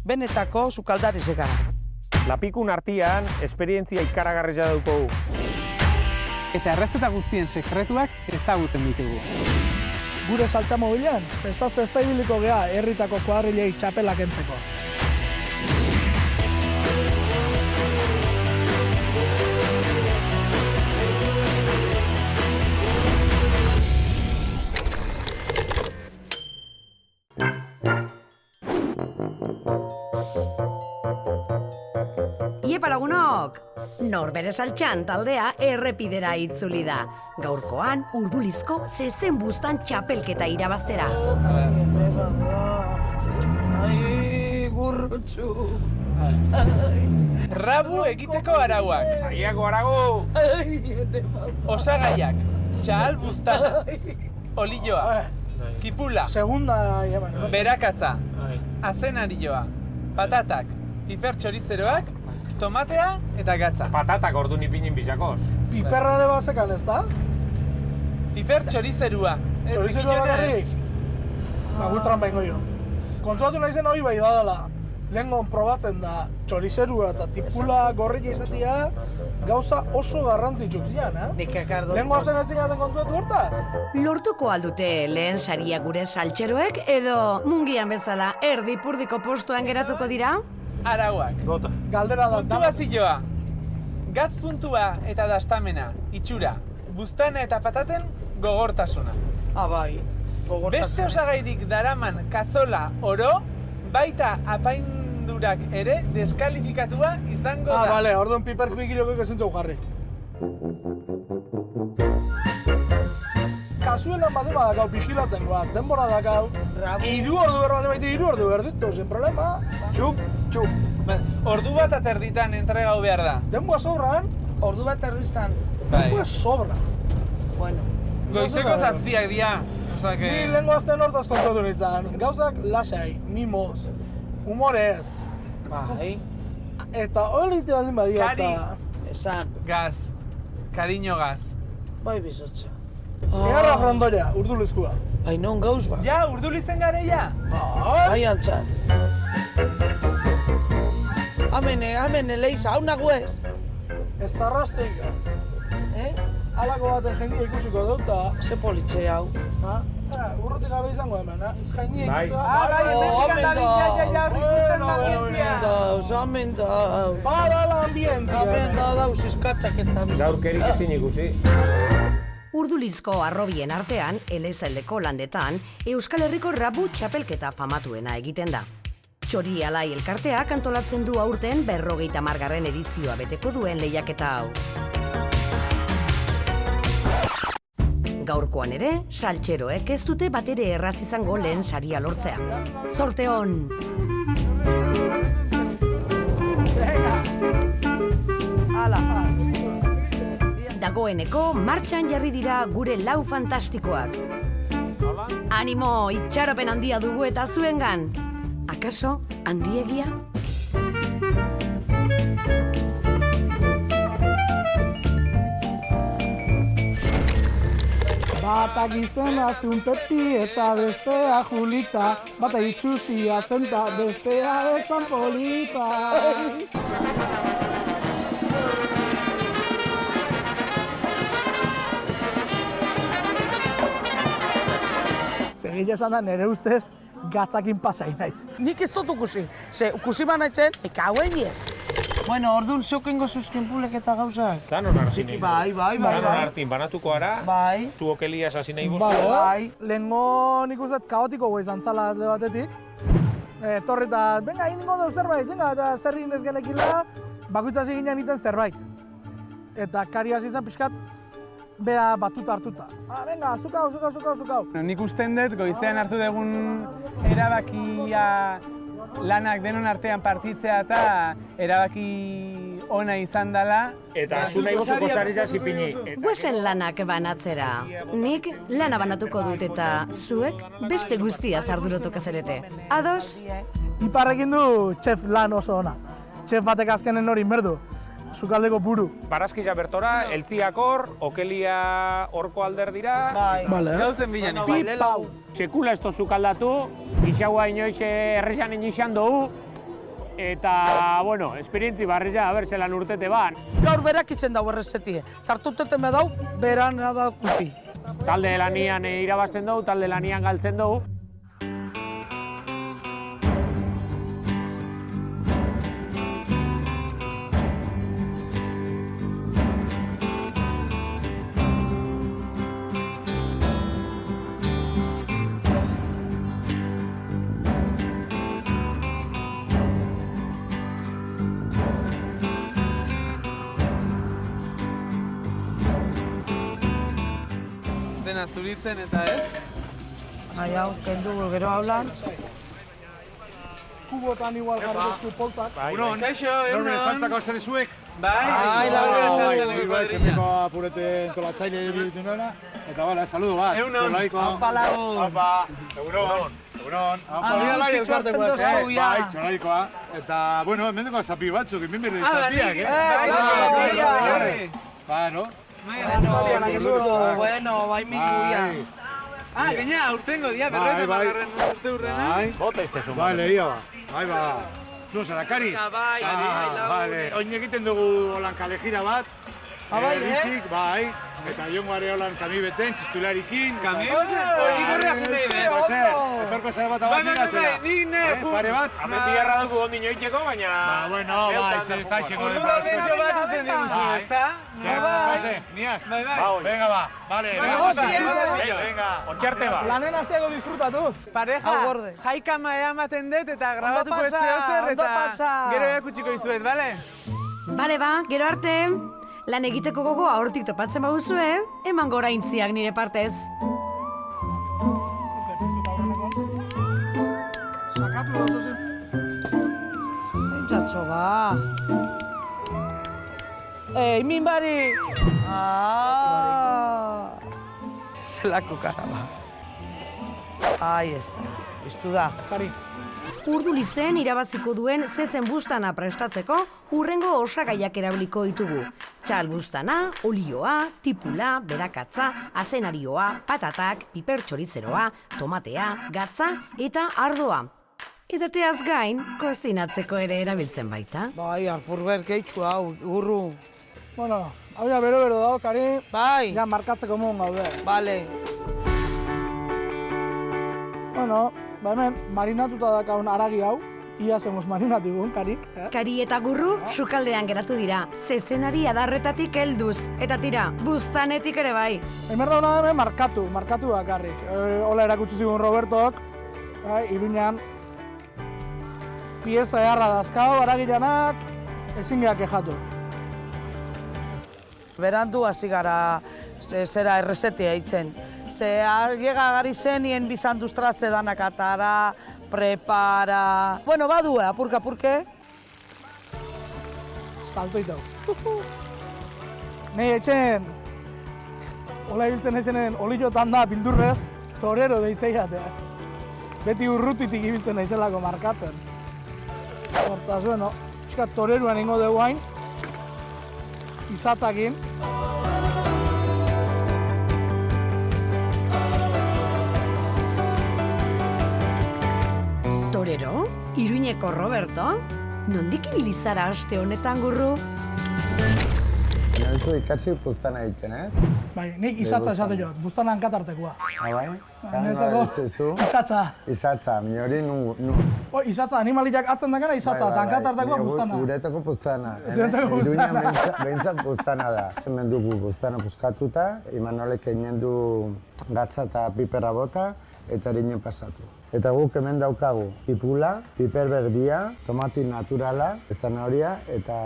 benetako sukaldari zegara. Lapikun artian, esperientzia ikaragarria daukogu. Eta errezeta guztien sekretuak ezagutzen ditugu. Gure saltza mobilean, festaz festa ibiliko gea herritako kuadrilei txapelak entzeko. Iepa lagunok! Norbere saltxan taldea errepidera itzuli da. Gaurkoan urdulizko zezen bustan txapelketa irabaztera. Ai, gurrutxu. Rabu egiteko arauak. Aiako arago! Osagaiak. Txahal buztana. Olilloa. Kipula. Segunda, Berakatza. Azenarioa. Patatak. Piper txorizeroak. Tomatea eta gatza. Patatak ordu nipinin bizakoz. piperrare bazekan, ez da? Piper txorizerua. Txorizerua bakarrik? Gutran behingo jo. Kontuatu nahi zen hori bai badala. Lehengon probatzen da txorizerua eta tipula gorrilla izatea gauza oso garrantzitsuk zian, Lehengo azten ez zinaten kontuatu hortaz? Lortuko aldute lehen saria gure saltxeroek edo mungian bezala erdipurdiko postuan geratuko dira? Arauak. Gota. Galdera da. Puntuazioa. Gatz puntua eta dastamena. Itxura. Buztana eta pataten gogortasuna. Bai, Beste osagairik daraman kazola oro, baita apaindurak ere deskalifikatua izango da. Bale, orduan piper pikilokek ezin zau jarri. Kasuelan bat dakau vigilatzen goaz, denbora dakau. 3 ordu berro bat emaitu 3 ordu berditu, sin problema. Txup. Ordu bat aterditan entregau behar da. Denboa sobran, ordu bat erriztan. denboa sobra. Bueno. Goizeko zazpiak dira. Ni lehenko azten hortaz kontatu nintzen, gauzak lasai, mimoz, humorez. Bai. Eta hori baldin badia Kari. eta... Esan. Gaz. Kariño gaz. Bai bizotxa. Egarra frondoia, urdulizkua. Bai non gauz ba. Ja, urdulizen gareia. Bai antzan. Hemen eleiza, hau nago ez. Ez tarrastoika. Halako baten jendia ikusiko dut eta... Ze politxe hau. Urrutik gabe izango hemen, jendia Bai. ikusiko Hemen dauz. Badala ambientia. Hemen dauz izkatzak eta biztu. Gaurkerik ezin ikusi. Urdulizko arrobien artean, elezaildeko landetan, Euskal Herriko rabu txapelketa famatuena egiten da. Txori alai elkarteak antolatzen du aurten 50. edizioa beteko duen lehiaketa hau. Gaurkoan ere, saltxeroek ez dute batere erraz izango lehen saria lortzea. Zorte hon! Dagoeneko martxan jarri dira gure lau fantastikoak. Animo, itxaropen handia dugu eta zuengan. Akaso, handiegia? Batak izena zun Pepi eta bestea Julita. Bata itxusia zenta, bestea ezan polita. Segile esan da nire ustez gatzakin pasai naiz. Nik ez dut ukusi. Ze, ukusi banaitzen, eka hauen ez. Bueno, orduan zeukengo zuzkin pulek eta gauzak. Danon hartin egin. Bai. Danon hartin banatuko ara, Bai. tu okelias hasi nahi bozu. Bai. Lehengo nik uste kaotiko goiz antzala alde batetik. Torri eta, venga, egin dugu zerbait, venga, eta zer egin ez genekila, bakoitza hasi ginen iten zerbait. Eta kari hasi zen pixkat, bera batuta hartuta. Venga, zukau. Nik usten dut, goizean hartu dugun erabakia lanak denon artean partitzea eta erabaki ona izan dela. Eta zu nahi bozuko sarira zipini. Guezen lanak banatzera. Nik lana banatuko dut eta zuek beste guztia arduratuko zarete. Ados? Iparrekin du txef lan oso ona. Txef batek azkenen hori merdu. Sukaldeko buru. Barazkiza bertora, eltziakor, okelia horko alder dira. Vale. Gauzen bilan. Pipau. Sekula ez tozuk aldatu, gixaua inoiz errezan inoizan dugu, Eta, bueno, esperientzi barrizia, aber, zelan urtete ban. Gaur berak itzen dau errezetie. Txartuteten bedau, beran da kupi. Talde lanian irabazten dugu, talde lanian galtzen dugu. Dena zuritzen eta ez? Ai, hau, kendu gero hablan. Kubotan igual jarri esku poltzak. Unon, Kaixo, nore saltzako zer zuek? Bai, Zemeko apurete entolatzaile bilbitu nuena. Eta bala, saludo bat. Eunon. Apalago. Apa, egunon. Bai, txolaikoa. Eta, bueno, hemen dugu zapi batzuk, hemen berri zapiak, no? Bueno, bai mikuia. Gaina, aurtengo dia, berroita urte urrena. Bota iztezun. Bai, lehia ba. Bai, ba. Zu, Zarakari? Bai, Vale. Oin egiten dugu holan kalejira bat. Bai, Eritik, bai. Eta jongo are holan kami beten, txistularikin. Kami beten? Igorria jende ide. Etorko zara bat abat dira zera. Pare bat? Hemen bigarra dugu ondino itxeko, baina... Bueno, bai, zer ez da xeko. Ordu da bintxo bat usten diguzu, ezta? Jose, niaz? Venga, ba. Vale, venga. Ontxarte ba. Lanen asteago disfrutatu. Pareja, jaikama ematen dut eta grabatuko ez zer eta gero erakutsiko izuet, bale? Bale ba, gero arte, lan egiteko gogoa hortik topatzen baguzue, eman gora intziak nire partez. Sakatu da oso zen. Txatxo ba. Min bari. Zelako kara ba. Ahí está. Iztu da. Urdulizen irabaziko duen zezen buztana prestatzeko hurrengo osagaiak erabiliko ditugu. Txal buztana, olioa, tipula, berakatza, azenarioa, patatak, piper txorizeroa, tomatea, gatza eta ardoa. Eta teaz gain, kozinatzeko ere erabiltzen baita. Bai, arpurber gehitxu hau, urru. Bueno, hau ja bero-bero dago, Kari. Bai. Ja markatzeko mogun gaude. Bale. Bueno, ba hemen marinatuta dakaun aragi hau. Ia zemuz marinatigun, Karik. Kari eta gurru sukaldean geratu dira. Zezenari adarretatik helduz. Eta tira, buztanetik ere bai. Hemer dauna hemen markatu bakarrik. Hola erakutsi zigun Robertok, Iruñan. Pieza eharra dazkau, aragilanak, ezin geha kejatu. Berandu hasi gara zera errezetia eitzen. Ze llega gari zenien bizandustratze danak atara, prepara... Bueno, badue, apurka-apurke. Salto itau. Nei etxen, hola ibiltzen ezenen oliotan da bildurrez, torero deitzeiatea. Beti urrutitik ibiltzen naizelako markatzen. Hortaz, bueno, pixkat toreruan ingo dugu hain, izatzakin. Torero? Iruñeko Roberto? Nondik ibili zara aste honetan, gurru? Noizu ikasi buztana egiten, ez? Bai, nik izatza esate joat, buztana hankatartekoa. Bai? Niretzako izatza. Izatza, mi hori nu. Izatza, animaliak atzen dakena izatza, eta hankatartekoa buztana. Guretako buztana. Zuretako buztana. Iruña behintzat buztana da. Hemen dugu buztana puskatuta, Imanolek eginen du gatza eta pipera bota, eta erinen pasatu. Eta guk hemen daukagu tipula, piper berdia, tomati naturala, zanahoria eta...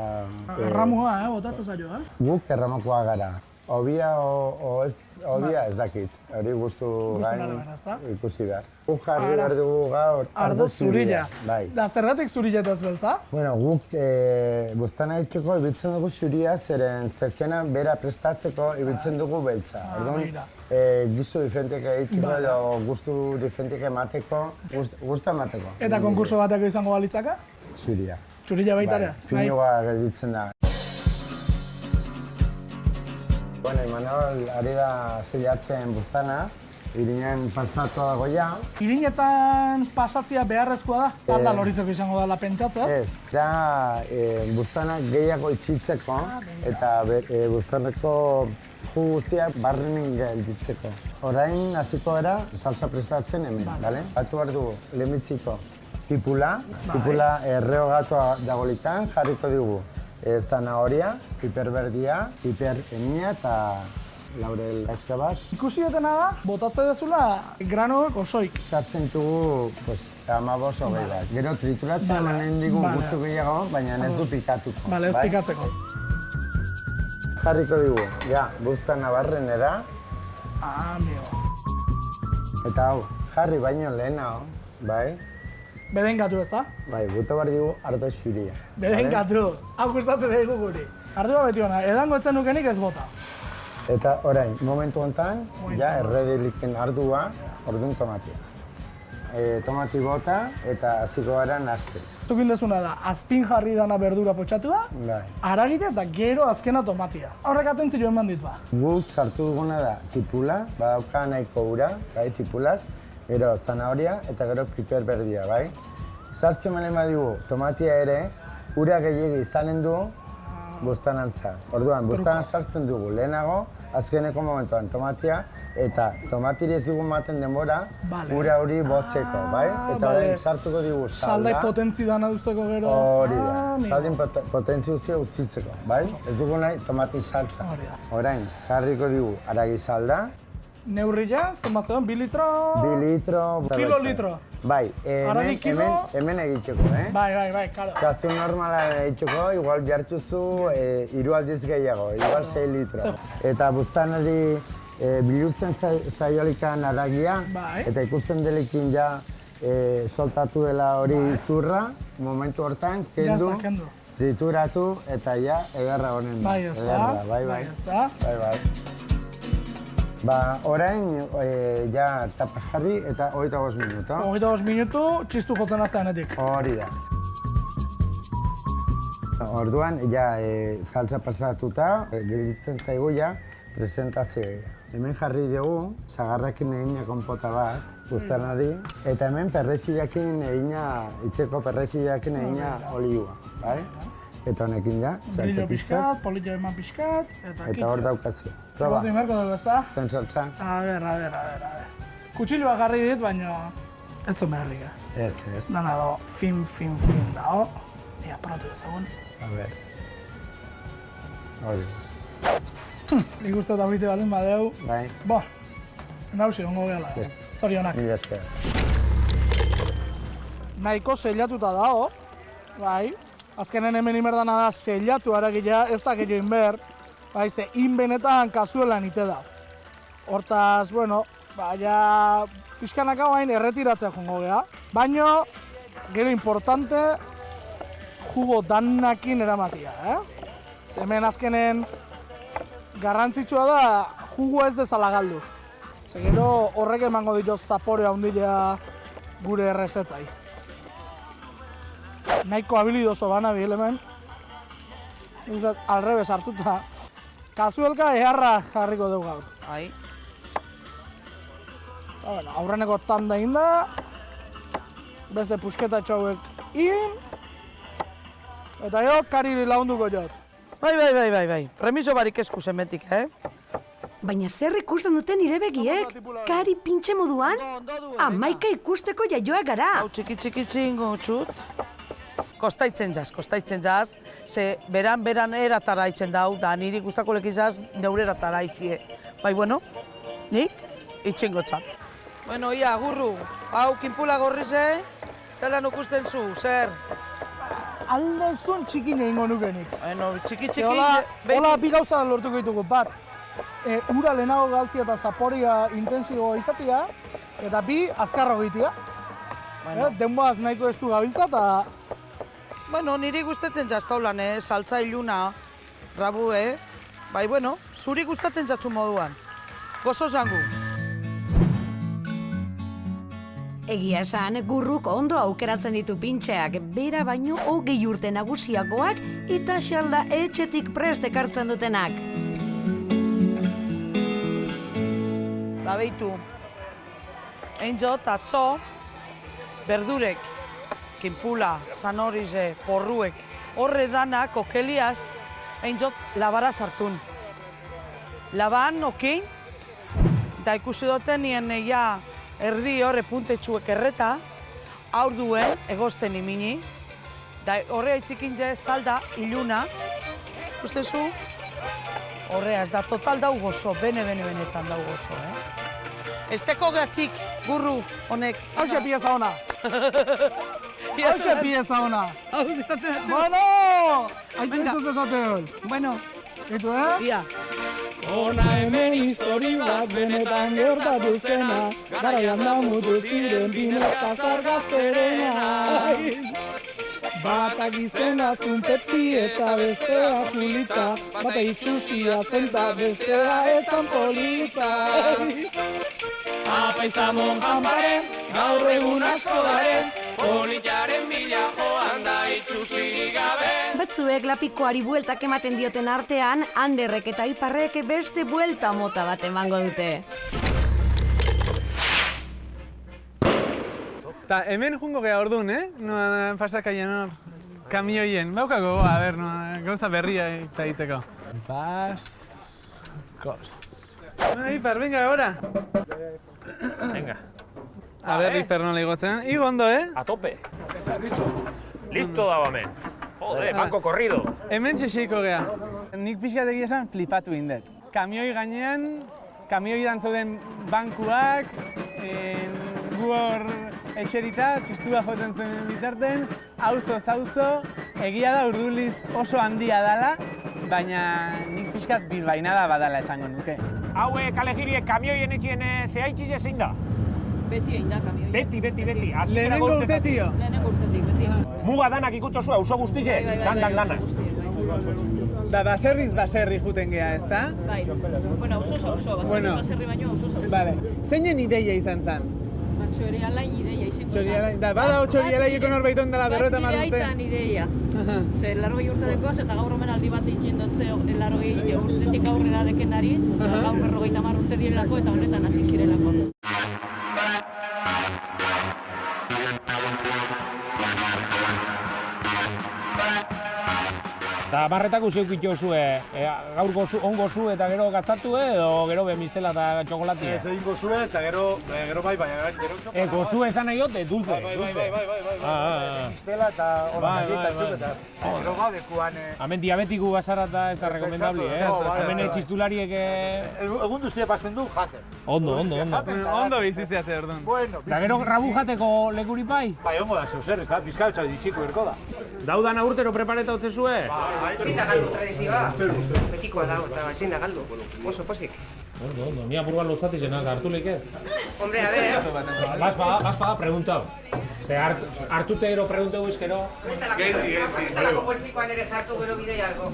Erramua, botatzen zailo, Guk erramokoa gara. Obia obia ez dakit, hori guztu gain ikusi da. Guk jarri behar dugu gaur ardo zurila. Bai. Da, zergatik zurilletaz beltza? Bueno, guk buztana egiteko ibiltzen dugu zuria, zeren zezena bera prestatzeko ibiltzen dugu beltza. Orduan, gizu diferentek egiteko edo gustu diferentek emateko, gustu emateko. Eta konkurso bateko izango balitzaka? Zuria. Zurila baitarea? Finoa gelditzen da. Bueno, Imanol ari da zilatzen buztana, irinen pasatua dago ja. Irinetan pasatzea beharrezkoa da, alda loritzeko izango dela pentsatzea. Ez, da buztanak gehiago itxitzeko eta buztaneko ju guztiak barrenin gelditzeko. Orain hasiko gara salsa prestatzen hemen, bale? Batu behar dugu, lehenbiziko tipula errehogatua dagolikan jarriko dugu. Zanahoria, piper berdia, piper emina eta laurel aska bat. Ikusi dutena da, botatze dezula granoek osoik. Zartzen dugu 15-20 bat. Gero trituratzen emanen digu guztu gehiago, baina ez du pikatuko. Bale, ez pikatzeko. Jarriko dugu, ja, buztana barrenera. Amigo. Eta hau, jarri baino lehenago, bai? Bedengatu ez da? Bai, buta behar dugu ardo xuria. Bedengatu, hau gustatzen zaigu guri. Ardua beti hona, edango etzen nukenik ez bota. Eta orain, momentu honetan, ja, errediliken ardua, orduan tomatia. Tomati bota eta hasiko gara nazten. Zukin dezuna da, azpin jarri dana berdura potxatua, haragite eta gero azkena tomatia. Horrek atentzio eman ditu ba. Guk sartu duguna da tipula, badauka nahiko ura, bai, tipulak, gero zanahoria eta gero piper berdia, bai. Sartzen balen badigu tomatia ere, ura gehiagi izanen du buztanantza. Orduan, buztanan sartzen dugu lehenago, azkeneko momentuan tomatia, eta tomatiri ez dugu maten denbora, ura hori botzeko, bai? Eta orain sartuko dugu salda. Saldai potentzi dana duzteko gero. Hori da, saldin potentzi guztia utzitzeko, bai? Ez dugu nahi tomati salsa. Orain, jarriko dugu haragi salda. Neurria, zenbat zegoen, 2 litro? 2 litro. Kilolitro. Bai, hemen egiteko, Bai, karo. Kasu normala egiteko, igual bihartuzu 3 aldiz gehiago, igual 6 litro. Eta buztanari bilurtzen zaiolikan haragia, eta ikusten delikin ja soltatu dela hori zurra, momentu hortan, kendu, trituratu, eta ja egarra honen. Bai, ez da. Bai. Ba, orain, ja tapa jarri eta 25 minutu. 25 minutu, txistu jotzen azteanetik. Hori da. Orduan, ja, salsa pasatuta, gelditzen zaigu ja, presentazioa. Hemen jarri dugu, sagarrakin egina konpota bat, buztanari, eta hemen perrexiakin egina, itxeko perrexiakin egina oliua, bai? Eta honekin ja, salsa pixkat. Polillo eman pixkat, eta hor daukazio. Proba. Proba. Merko dugu, ezta? Zen salsa. A ver. Kutsilua garri dit, baina ez zu merrika. Ez. Dana do, fin dago. Ea, probatu dezagun. A ver. Hori. Nik uste eta horite baldin badeu. Bai. Bo, nausi ongo gehala. Zorionak. Mila esker. Nahiko sellatuta dago, bai. Azkenen hemen inberdana da sellatu haragila, ez da gehiago inber, bai, ze inbenetan kazuelan ite da. Hortaz, bueno, baina pixkanak hau hain erretiratzea jongo geha. Baina, gero importante, jugo danakin eramatia, Ze hemen azkenen garrantzitsua da jugo ez dezala galdu. Ze gero horrek emango ditu zapore handila gure errezetai. Nahiko habilidoso bana bil hemen. Alrebes hartuta. Kazuelka eharra jarriko dugu gaur. Bai. Aurreneko tanda inda. Beste pusketa txauek in. Eta jo, kariri lagunduko jot. Bai. Remiso barik esku zemetik, Baina zer ikusten duten nire begiek? Kari pintxe moduan? Amaika ikusteko jaioak gara. Hau txiki txingo txut. Kostaitzen jaz, ze beran eratara itzen dau, da niri guztako lekizaz neure eratara ikie. Bai, bueno, nik itxingo txat. Bueno, ia, gurru, hau kinpula gorrize, zelan ukusten zu, zer? Aldezun txikin egingo nukenik. Bueno, txiki. Hola, bi gauza lortuko ditugu, bat. Ura lehenago galtzia eta zaporia intensibo izatea, eta bi, azkarro egitea. Denboaz nahiko estu gabiltza eta... Bueno, niri gustatzen jaztaulan, saltza iluna, rabu, Bai, bueno, zuri gustatzen jatzu moduan. Gozo zangu. Egia esan, gurruk ondo aukeratzen ditu pintxeak, bera baino 20 urte nagusiakoak eta xalda etxetik prest ekartzen dutenak. Ba, beitu, egin jot atzo, berdurek, kinpula, zanorize, porruek, horre danak okeliaz, egin jot labara sartun. Laban, okin, eta ikusi duten nien ja erdi horre puntetxuek erreta, aur duen, egozten imini, da horre haitzikin je salda iluna, ustezu, horrea ez da total dau gozo, benetan dau gozo, Esteko gatzik, burru, honek. Hauxe pieza ona. Hauxe pieza ona. Hau, bizatzen atxo. Bueno! Aitu dituz esate hori. Bueno, Eitu, ia. Hona hemen histori bat benetan gertatu zena, garaian damutu ziren bineta zargazterena. Batak izena zunpeti eta bestea Julita, bata itxusia zenta bestea ezan polita. Apaizamon janparen, gaur egun asko daren, politaren bila joan da itxusirik gabe. Batzuek lapikoari bueltak ematen dioten artean, Anderrek eta Iparrek beste buelta mota bat emango dute. Ta hemen jungo geha orduan, Noa pasakaien hor, kamioien. Baukako, a ber, gauza berria eta egiteko. Baskos. Ipar, venga, ahora. Venga. A ber, Ipar nola igotzen. Igo ondo, A tope. Listo dago hemen. Jode, banko korrido. Hemen txexeiko geha. Nik pixkatek esan flipatu indet. Kamioi gainean, kamioi dantzuden bankuak, gu hor eserita, txistua joten zuen bitarten, auzo, egia da Urduliz oso handia dala, baina nik pixkat bilbainada badala esango nuke. Haue kalegiriek kamioien etxien zehaitxiz ezin da? Beti egin da kamioi. Beti. Lehenengo urte, tio? Lehenengo urtetik, beti. Muga danak ikutozua, auzo guztize, danak. Da, baserri juten geha, ezta? Bai, bueno, auzo, baserri baino auzo. Vale. Zeinen ideia izan zen? Txorialain ideia izango zen. Da, bada txorialaieko norbaiton dela berrota Bat marrute. nire aitan ideia. Zer, 40 urte dekoaz eta gaur omen aldi bat egin dutze 40 urtetik aurrera dekenari, gaur 50 urte direlako eta honetan hasi zirelako. Eta barretako zeukitxo zue, gaur ongo zu eta gero gatzatu edo gero bemistela eta txokolatia? Ez egin gozue eta gero bai, baina gero txokolata. Gozu esan nahi dute, dulce. Bai. Mistela eta hola nahi eta gero gaudekuan. Hemen diabetiku bazara eta ez da rekomendabli, Hemen txistulariek... Egun duztia pasten du, jaten. Ondo. Ondo biziziate orduan. Bueno, Eta gero rabu jateko lekuri bai? bai, ongo da, zeuzer, ez da, bizkautza ditxiko erko da. Daudan urtero prepareta utze zue? Ezin da galdu tradizioa, betikoa da, eta ezin da galdu, oso pozik. Ondo, ni apurban lotzati zenak hartu leke? Hombre, a ver... Bazpada, preguntau. Ze hartute gero pregunteu izkero? Bestelako poltsikoan ere sartu gero bideiarko.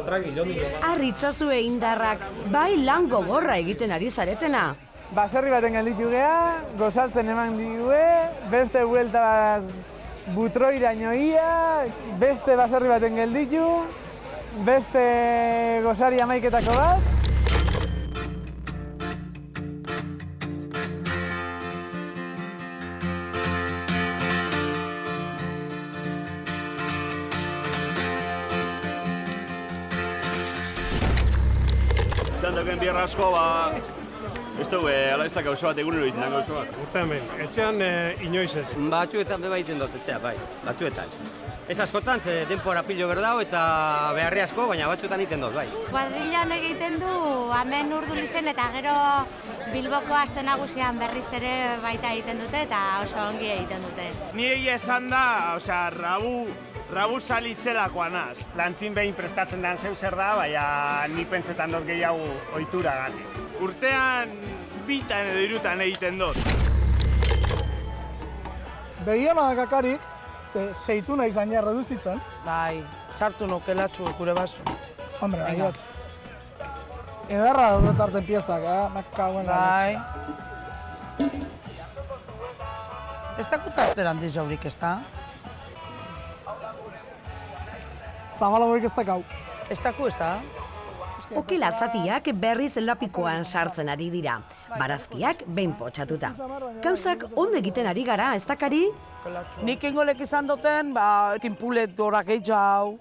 Tranqui, jondi. Arritzazue indarrak, bai lan gogorra egiten ari zaretena. Baserri baten galditu geha, gozaltzen eman digue, beste buelta bat butroiraino ia, beste baserri baten gelditu, beste gozari amaiketako bat. Zandoken bierra asko, ez dugu, ala ez da gauza bat, egunero egiten da gauza bat. Urte hemen, etxean inoiz ez. Batzuetan beba egiten dut etxea, bai, batzuetan. Ez askotan, ze denpora pilo berdau eta beharri asko, baina batzuetan egiten dut, bai. Kuadrillan egiten du, hemen Urdulizen eta gero Bilboko aste nagusian berriz ere baita egiten dute eta oso ongi egiten dute. Ni egia esan da, osea, rabu salitzelakoa naz. Lantzin behin prestatzen den zeu zer da, baina ni pentsetan dut gehiago ohitura gatik. Urtean bitan edo irutan egiten dut. Begiona kakarik, zeituna izan ja reduzitzen. Bai, sartu nokelatxu gure baso. Hombre, aiot. Edarra dut arten piezak, makkauen Bai. Ez dakut arteran dizaurik, ez da? Zabalagoik ez dakau. Ez daku, ez da? Okil azatiak berriz lapikoan sartzen ari dira. Barazkiak behin potxatuta. Gauzak ondo egiten ari gara, ez dakari? Nik ingolek izan duten, kinpulet dorak gehiago,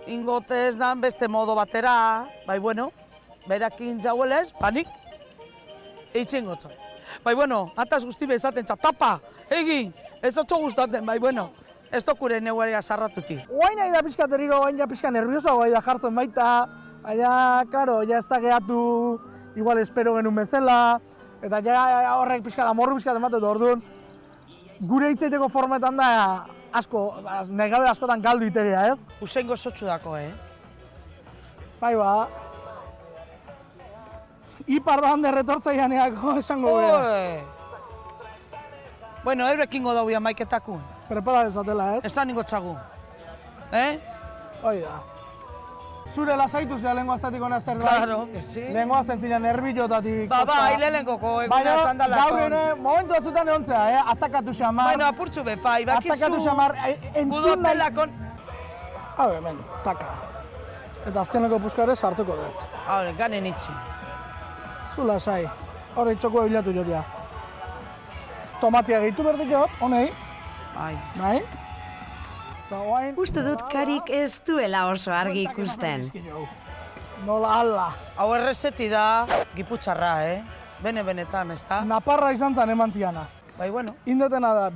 ingote ez dan beste modo batera, bai bueno, berakin jauelez, panik, eitzen gotza. Bai bueno, ataz guzti bezaten tapa, egin, ez otzo gustaten, bai bueno, ez dokure neuarea sarratuti. Oain nahi da pixkat berriro, oain ja pixka nervioso da jartzen baita, baina, karo, ja ez da gehatu, igual espero genuen bezala, eta ja horrek pixkat, amorru pixkat ematen du orduan, gure hitzaiteko formetan da asko, nahi gabe askotan galdu itegea, ez? Usain gozotxu dako, Bai ba. Ipar da hande retortzaianeako esango beha. Bueno, eurekingo dauia maiketakun. Prepara desatela, ez? Esan ningo txagu. Hoi da. Zure lasaitu zea lehenko aztatik hona zer da? Claro, que sí. Lehenko azten zinean nerviotatik. Bai, lehenkoko eguna esan dalakon. Gaur ere, momentu batzutan egon zea, atakatu xamar. Bueno, apurtxu bepai, bakizu. Atakatu xamar, entzun nahi. Gudopelakon. Hau, hemen, taka. Eta azkeneko puskare sartuko dut. Hau, ganen itxi. Zu lasai, hori txoko bilatu jotia. Tomatia gehitu berdik jot, honei. Bai. Uste dut Karik ez duela oso argi ikusten. Nola ala. Hau errezeti da Giputxarra, Bene-benetan, ez da? Naparra izan zen eman ziana. Bai, bueno. Indetena da,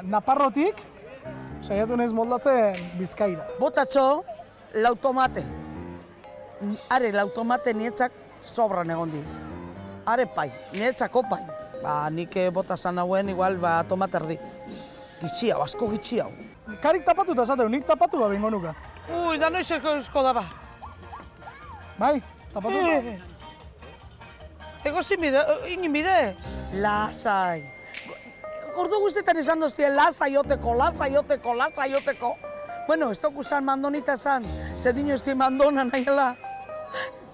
Naparrotik, saiatu nahiz moldatzen Bizkaira. Botatxo, lautomate. Are, lautomate nietzak sobran egon di. Are pai, nietzako pai. Nik botazan hauen, igual, tomate erdi. Gitxiau, asko gitxiau. Karik tapatuta esateu, nik tapatu gabe ingo nuka. Da noiz esko da ba. Bai, tapatuta. Ego zin bide, inin bide. Lasai. Ordu guztetan izan doztien lasai oteko. Bueno, ez toku zan mandonita zan, zedino ez mandona nahiela.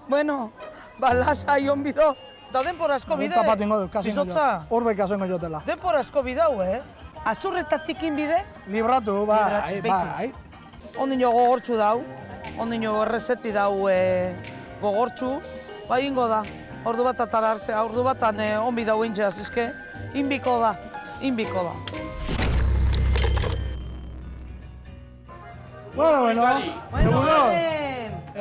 Bueno, lasai hon bido. Da denpora asko bide. Tapat ingo du, kasi ingo jo. Horbek aso ingo jotela. Denpora asko bidau, Azurretatik inbide? Libratu, bai. Ondino gogortxu dau, ondino errezeti dau gogortxu, bai ingo da. Ordu bat atara arte, ordu batan onbi dau intxeaz, izke, inbiko da. Bueno.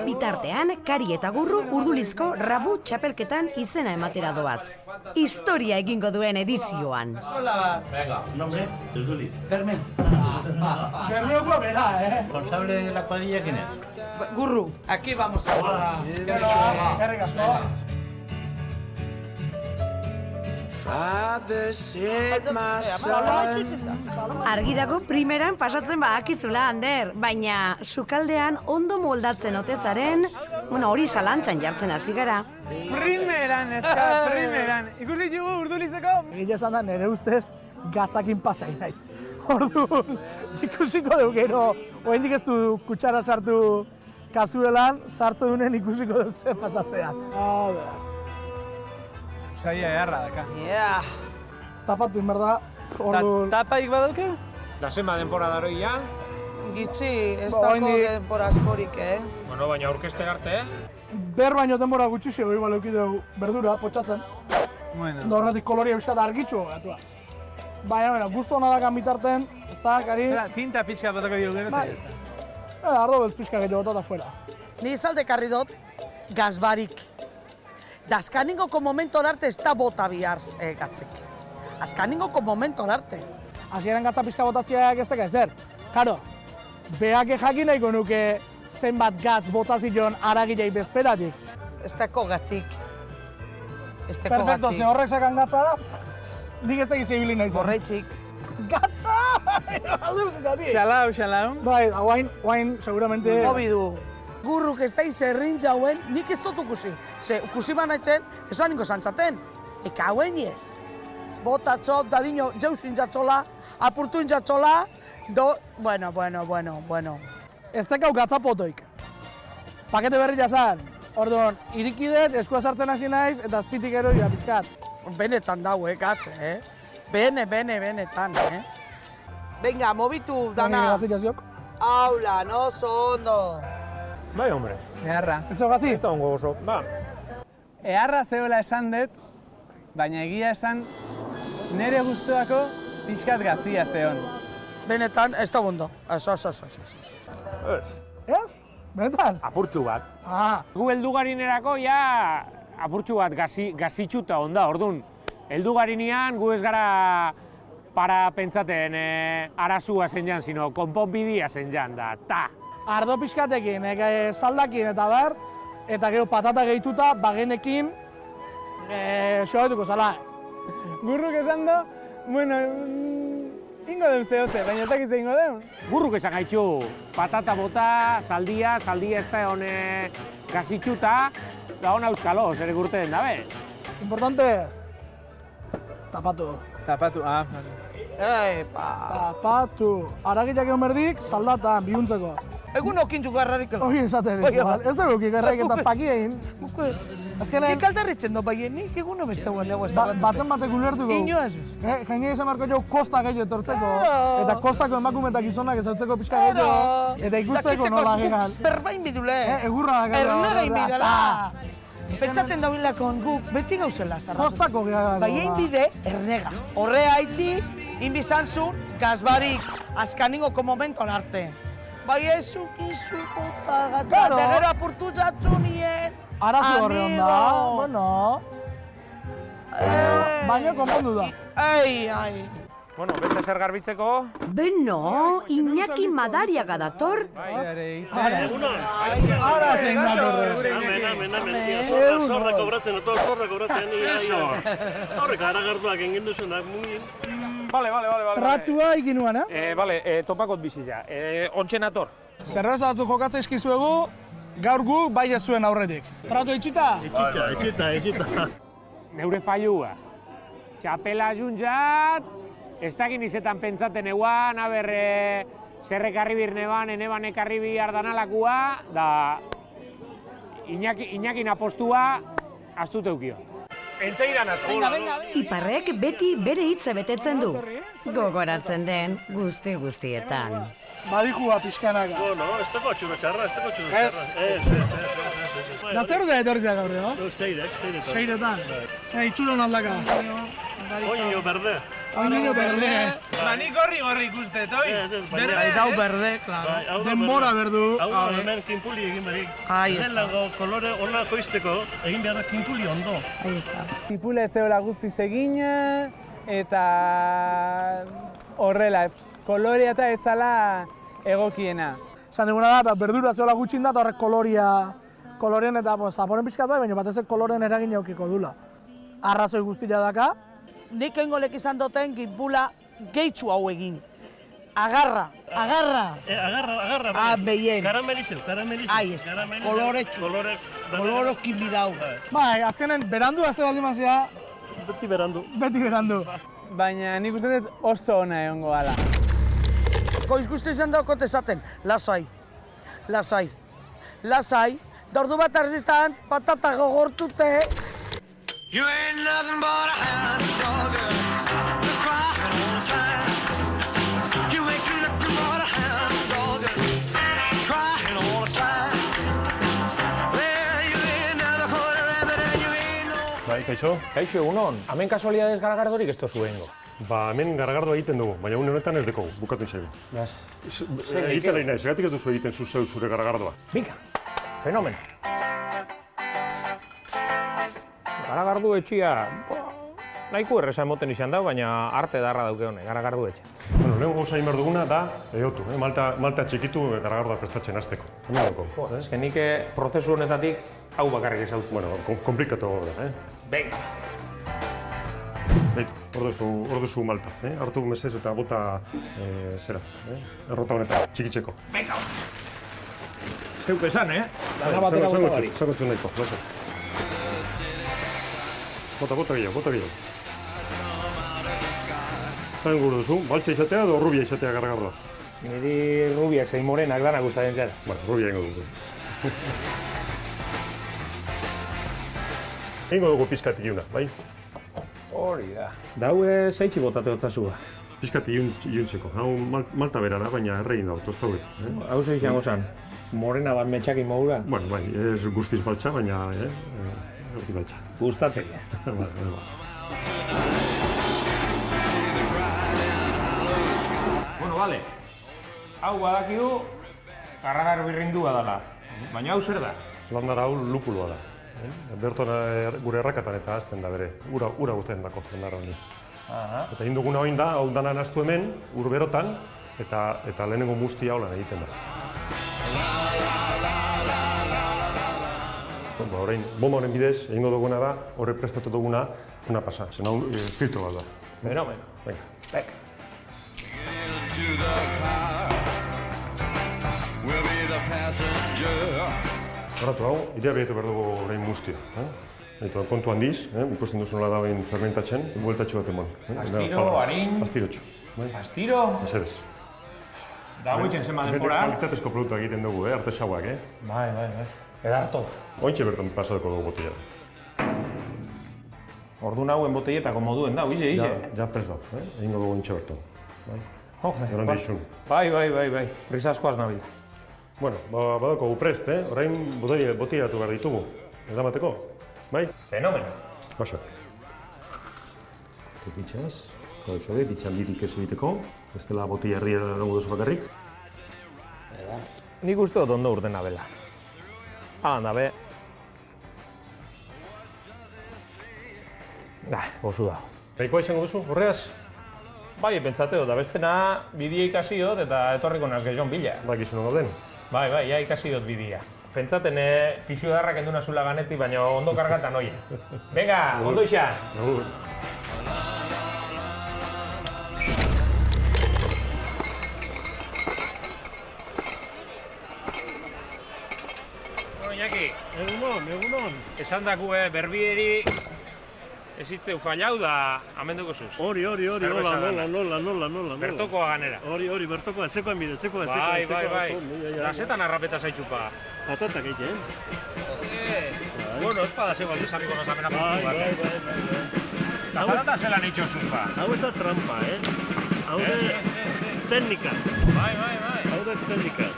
Bitartean, Kari eta Gurru urdulizko Rabu txapelketan izena ematera doaz. Historia egingo duen edizioan. Zola bat. Venga, nombre, Urduliz. Berme. Bermeoko bera, Responsable de la cuadrilla, ¿quién es? Gurru, aquí vamos a jugar. Gerrik asko. Argi dago primeran pasatzen badakizula, Ander, baina sukaldean ondo moldatzen otezaren, hori zalantzan jartzen hasi gara. Primeran. Ikusi jugu Urdulizeko? Egia esan da, nire ustez, gatzakin pasai naiz. Orduan, ikusiko dugu gero, oraindik ez du kutsara sartu kazuelan, sartu dunen ikusiko dugu ze pasatzean. Saia eharra daka. Tapatu inberda, orduan... Tapaik badauke? Da zenba denpora daroia? Gitxi, ez dago denpora askorik, Bueno, baina aurkeste arte, Ber baino denbora gutxi xego, igual eukideu berdura, potxatzen. Bueno. Horretik koloria bizkat argitxu, gatua. Baina, guztu hona dakan bitarten, ez da, Kari... Tinta pixka batako dugu gero, Bai. Ardo beltz pixka gehiago botata fuera. Ni izalde karri dut, gazbarik. Azkaningoko momentor arte ez da bota bihar gatzik. Azkaningoko momentor arte. Hasieran gatza pixka botatziak ez deka ezer. Karo, behak jakin nahiko nuke zenbat gatz botazion aragilei bezperatik. Ez dako gatzik. Perfecto, ze horrek sakan gatza da, nik ez dakiz ibili nahi zen. Horreitzik. Gatza! Alde guztetatik. Xalau. Bai, guain, seguramente... Hobi du. Gurruk ez daiz errintza hauen, nik ez dut ukusi. Ze, ukusi banaitzen, esan ninko zantzaten. Eka hauen ez. Botatxo, dadino, jausin jatzola, apurtuin jatzola, bueno. Ez dekau gatzapotoik. Pakete berri jazan. Orduan, irikidet, eskua sartzen hasi naiz, eta azpitik ero dira pixkat. Benetan dau, gatze, Benetan, Venga, mobitu dana. Gazik jaziok. Aula, no oso ondo. Bai, hombre. Eharra. Ez zogazi? Ez da ongo oso. Ba, Eharra zeola esan dut, baina egia esan nire guztuako pixkat gazia zeon. Benetan, ez da ondo. Ez. Ez? Benetan? apurtxu bat. Ah, Gu heldugarinerako ja apurtxu bat gazitxuta onda, orduan. Heldugarinean gu ez gara para pentsaten arazua zen jan, sino konponbidia zen jan da, ta! ardo pixkatekin, saldakin eta bar, eta gero patata gehituta, bagenekin, xoaituko zala. Gurruk esan do, bueno, ingo deun zehote, baina ez dakiz ingo deun. Gurruk esan gaitxu, patata bota, saldia ez da hone gazitxuta, da hona euskalo, zer egurte den dabe. Importante, tapatu. Tapatu, Tapatu. Aragitak egon berdik, saldatan, bihuntzeko. Egun okintxu garrarik ego. Hori esaten, ez dugu kigarrarik eta paki egin. Azkenean... Nik aldarritzen do bai, nik egun no beste guen dago ez. Baten batek ulertuko. Inoaz bez. Jende izan marko jo kosta gehiago etortzeko. Eta kostako emakumetak gizonak ezautzeko pixka gehiago. Eta ikusteko nola gegan. Berbain bidule. Egurra da gero. Ernegain bidala. Pentsaten dauilakon guk beti gauzela zarra. Kostako gehiago. Bai egin bide, ernega. Horre haitzi, inbizantzun, gazbarik, azkaningoko momenton arte. Bai ezukizuko tagata, Claro. gero apurtu jatzu nien. Arazu horre onda, bueno. Baina konpondu da. Ai. Bueno, beste zer garbitzeko? Beno, Iñaki Madariaga dator. Ara zein datorre. Amen. Zorra kobratzen, zorra kobratzen. Horrek aragarduak egin duzunak mugin. Vale. Tratua ikinuan, Vale, topakot bizia. Ontsen ator. Zerbeza batzuk jokatzen eskizuegu, gaur gu bai ez zuen aurretik. Tratu itxita? Etxita. Neure fallua. Txapela juntzat, ez dakin izetan pentsaten eguan, aber zerrek arribir neban, eneban ekarribi ardanalakua, da Iñakin apostua astute eukio. Entzeidan ator. Venga. Iparrek beti bere hitza betetzen du. Gogoratzen den guztietan. Badijua pixkanaka. Bueno, ez dago atxuna txarra, Ez. Da zer da etorri zea gaur, no? Seirek. Seiretan. Zer itxuron aldaka. Oño berde. Oño berde. Nik gorri ikustet, oi? Dau berde, klaro. Denbora berdu. Hau da, hemen kinpuli egin berik. Ahí está. Lago kolore ona koizteko, egin behar da kinpuli ondo. Ahí está. Tipula ez zeola guztiz egina, eta horrela, kolorea eta ez zala egokiena. Esan diguna da, berdura zeola gutxin da, eta horrek kolorean eta zaporen pixkat bai, baina batez kolorean eragin eukiko dula. Arrazoi guztia daka. Nik engolek izan duten gipula gehitxu hau egin. Agarra. Agarra. Behien. Karamelizeu. Ahí está. Kolorokin bidau. Bai, azkenen berandu azte baldin mazia. Beti berandu. Baina nik uste dut oso ona egongo gala. Goiz guzti izan daukot esaten, lasai. Da ordu bat arziztan, patata gogortute. You ain't nothing but a hound dog, you're crying all the time. You ain't nothing but a hound dog, crying all the time. Well, you ain't never caught a rabbit and you ain't no... Bai, kaixo? Kaixo, egunon. Hemen kasualidades garagardorik ez tozu egingo. Ba, hemen garagardoa egiten dugu, baina une honetan ez dekogu, bukatu izan. Egiten nahi naiz, egatik ez duzu egiten zure garagardoa. Binka, fenomen. Garagardu etxia, nahiko erresa emoten izan da, baina arte darra dauke hone, garagardu etxea. Bueno, lehen gauza egin behar duguna da, egotu, malta txikitu garagardoa prestatzen hasteko. Jo, ez que nik prozesu honetatik hau bakarrik ezautzen. Bueno, komplikatu da, Venga. Beitu, hor duzu malta, hartu mesez eta bota, errota honetan, txikitzeko. Venga. Zeuk esan, Daga batera bota bari. Zango txun nahiko, laso. Bota gehiago. Zain gure duzu, baltsa izatea edo rubia izatea garagardoa? Niri rubiak zein morenak dana gustatzen zara. Bueno, rubia ingo duzu. Ingo dugu pizkatik iuna, bai? Hori da. Daue zaitxi botate hotzazua. Pizkat iluntzeko. Hau malta bera da, baina erregin dago, tosta hori. Hau zo izango zen, morena bat metxakin modura? Bueno, bai, ez guztiz baltza, baina erdi baltza. Gustatek. Bueno, bale. Hau badakigu, karragar birrindua dela. Baina hau zer da? Landara hau lupuloa da. Berton gure errakatan eta azten da bere. Ura guztien dako landara honi. Eta egin duguna hori da, hau dana naztu hemen, ur berotan, eta lehenengo mustia holan egiten da. Orain, bomba honen bidez, egingo duguna da, horre prestatu duguna, una pasa. Zen hau filtro bat da. Fenomeno. Venga. Bek. Horatu hau, irea behetu behar dugu orain mustia. Eta kontu handiz, ikusten duzu nola da behin fermentatzen, bueltatxo bat emon. Astiro, harin... Astirotxo. Astiro... Esedez. Da guitzen zenba denbora. Kalitatezko produktu egiten dugu, artesauak, Bai. Edarto. Ointxe bertan pasatuko dugu botella. Orduan hauen botelletako moduen da, ize. Ja prest da, egingo dugu ointxe bertan. Eran deixun. Bai. Rizaskoaz nabil. Bueno, badako gu prest, orain botellatu behar ditugu. Eramateko, bai? Fenomeno. Pasa. Tepitxaz, gauzode, ditxaldirik ez egiteko. Ez dela botella herria dugu duzu bakarrik. Nik uste dut ondo urten abela. Hagan dabe. Gozu da. Nahikoa izango duzu, horreaz? Bai, pentsateo, da bestena bidea ikasi dut eta etorriko naz gehiagon bila. Bakizun ondo den? Bai, ja ikasi dut bidea. Pentsaten pixu edarrak enduna zula ganetik, baina ondo kargatan oie. Venga, ondo izan! Iñaki, egunon. esan daku berbieri ez hitzeu fallau da amenduko zuz. Hori, nola. Bertokoa ganera. Hori, bertokoa, etzekoen bide, etzekoa. Bai. Lasetan arrapeta zaitxupa. Patatak egiten. Bueno, ez pada zego aldiz amiko nazamena puntu bat. Hau ez da zelan itxo zuzpa. Hau ez da trampa, Hau de teknika. Bai. Hau de teknika.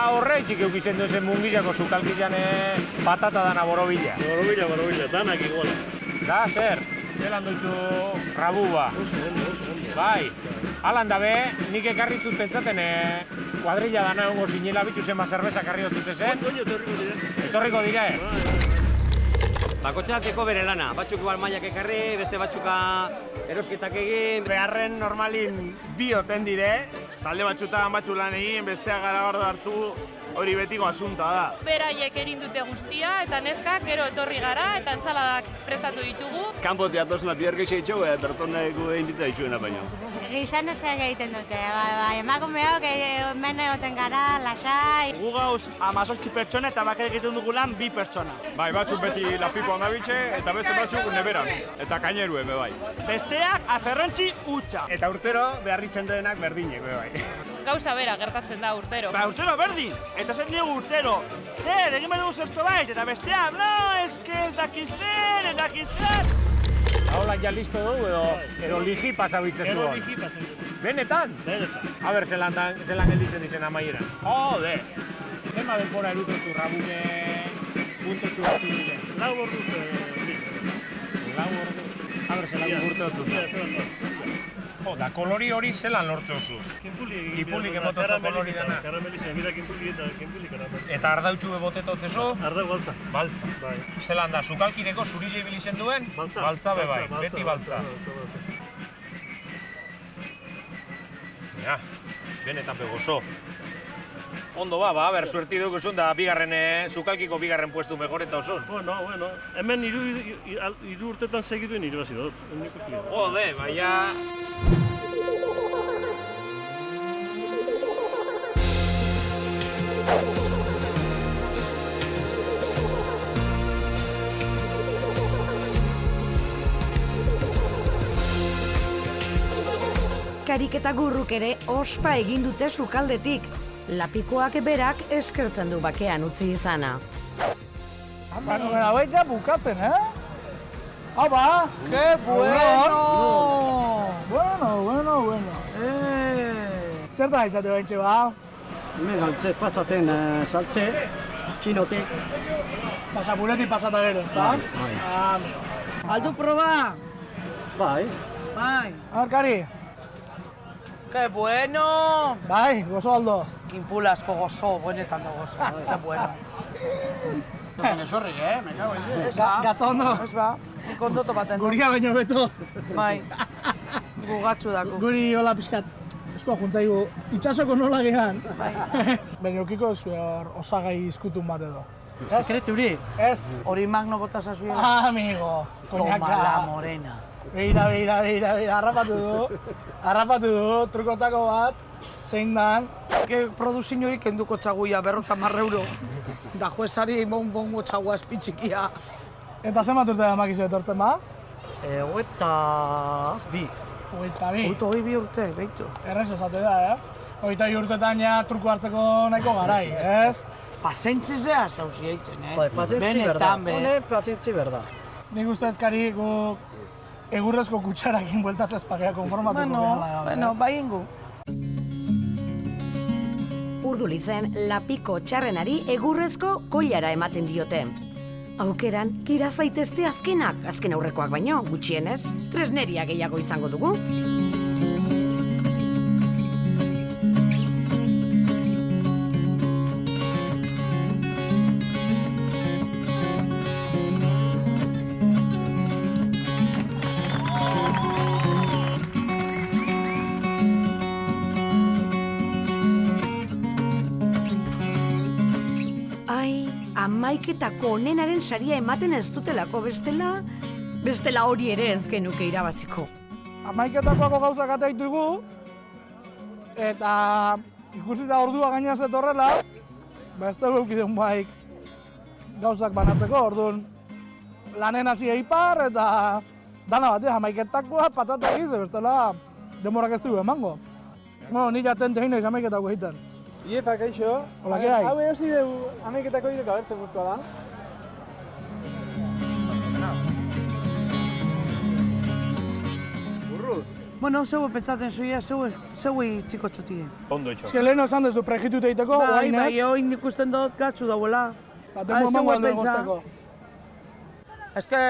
Horreitxik eukizen duzen mungillako zukalkillan patata dana borobila. Borobila, danak iguala. Da, zer? Zelan doitzu rabuba. Oso ondo. Bai, alan dabe, nik ekarritzut pentsaten kuadrilla dana egongo zinela bitxu zenba zerbeza karri dutute zen. Etorriko dire. Bakotxateko bere lana, batzuk balmaiak ekarri, beste batzuka erosketak egin. Beharren normalin bi oten dire, talde batzutan batzu lan egin, bestea garagardo hartu, hori betiko asunta da. Beraiek egin dute guztia eta neskak gero etorri gara eta entzaladak prestatu ditugu. Kanpotik atozuna biher gehiago itxau, bertoneko egin ditu dituena baino. Gizan esker egiten dute, emakumeok hemen egoten gara, lasai. Gu gauz 18 pertsona eta bakar egiten dugu lan 2 pertsona. Bai, batzuk beti lapikoan dabiltze eta beste batzuk neberan, eta kaineruen bai. Besteak aferrontzi hutsa. Eta urtero beharritzen denak berdinek bai. Gauza bera gertatzen da urtero. Ba, urtero berdin! Eta zen diegu urtero. Zer, egin behar dugu zertu bait, eta bestea, no, eske ez dakizen, ez dakizen. Aholan ja listo dugu edo ligi pasabitzen zuen. Edo ligi pasabitzen. Benetan? Benetan. A ber, zelan gelditzen dizen amaieran. Jode! Zema denbora erutetu rabune puntotxu batu dira. 4 orduz. 4 orduz. A ber, zelan urte dut. Da kolori hori zelan lortzozu? Kinpulik emotozu kolori dena. Karameliza, mira kinpulik eta kinpulik karameliza. Eta ardautxu botetotzezu? Ardau baltza. Baltza. Bai. Zelan da, sukalkireko zurize ibilizen duen? Baltza. Baltza be bai, beti baltza. Ja, benetan pegozo. Ondo ba, ber, suerti dukuzun da bigarren, sukalkiko bigarren puestu mejor eta osun. Bueno. Hemen hiru urtetan segituen irabazi dut. Jode, baina... Karik eta gurruk ere ospa egin dute sukaldetik. Lapikoak berak eskertzen du bakean utzi izana. Baina baita bukatzen, Haupa! ¡Qué bueno! Bueno. Zertan izate baintxe ba? Hemen galtze pasaten saltze, txinotik. Pasapuretik pasata gero, ezta? Bai. Aldu proba! Bai. Bai. Arkari. ¡Qué bueno! Bai, gozo aldo. Kinpula asko gozo, buenetan da gozo. ¡Qué bueno! Baina sorrik, me cago en Dios. Ez ba? Gatza ondo. Ez ba? Nik ondo topaten. Guria baino beto. Bai. Gugatxu dako. Guri hola pixkat, eskoa juntzaigu, itxasoko nola gehan. Bai. Baina eukiko zuer osagai izkutun bat edo. Sekreturi? Ez. Hori magno bota zazuela. Amigo. Toma la morena. Beira, harrapatu du, trukotako bat, zein dan. Produzioik kenduko txaguia, 50 euro. Da juezari bongo txagua espitxikia. Eta zenbat urte da makizu etortzen ba? Hogeita bi. Hogei bi urte, beitu. Errez esate da, Hogeita bi urtetan ja truko hartzeko nahiko garai, ez? Pazentzizea zauzi egiten, Bai, pazientzi berda. Hone, pazientzi berda. Nik uste Kari, guk egurrezko kutsarakin bueltatzez pakea konformatuko Bueno, bai ingu. Urdulizen lapiko txarrenari egurrezko koilara ematen diote. Aukeran, kira zaitezte azkenak, azken aurrekoak baino, gutxienez, tresneria gehiago izango dugu. Amaiketako onenaren saria ematen ez dutelako bestela hori ere ez genuke irabaziko. Amaiketakoako gauzak ataitu dugu, eta ikusita ordua gainaz etorrela, ez dugu eukidun baik gauzak banatzeko, orduan lanen hasi eipar eta dana batean amaiketakoa patatak izan, bestela demorak ez dugu emango. Bueno, nik atente hina izan amaiketako egiten. Iepa, kaixo. Hola, ¿qué hay? Hau egosi dugu amaiketako ideko abertzen guztua da. Burruz. Bueno, zeu pentsaten zuia, zeu txiko txutie. Ondo itxo. Ez leheno esan dezu prejitute egiteko, Bai, oain ez? bai, oin ikusten dut gatzu dauela. Baten momentu aldo egozteko. Ez que,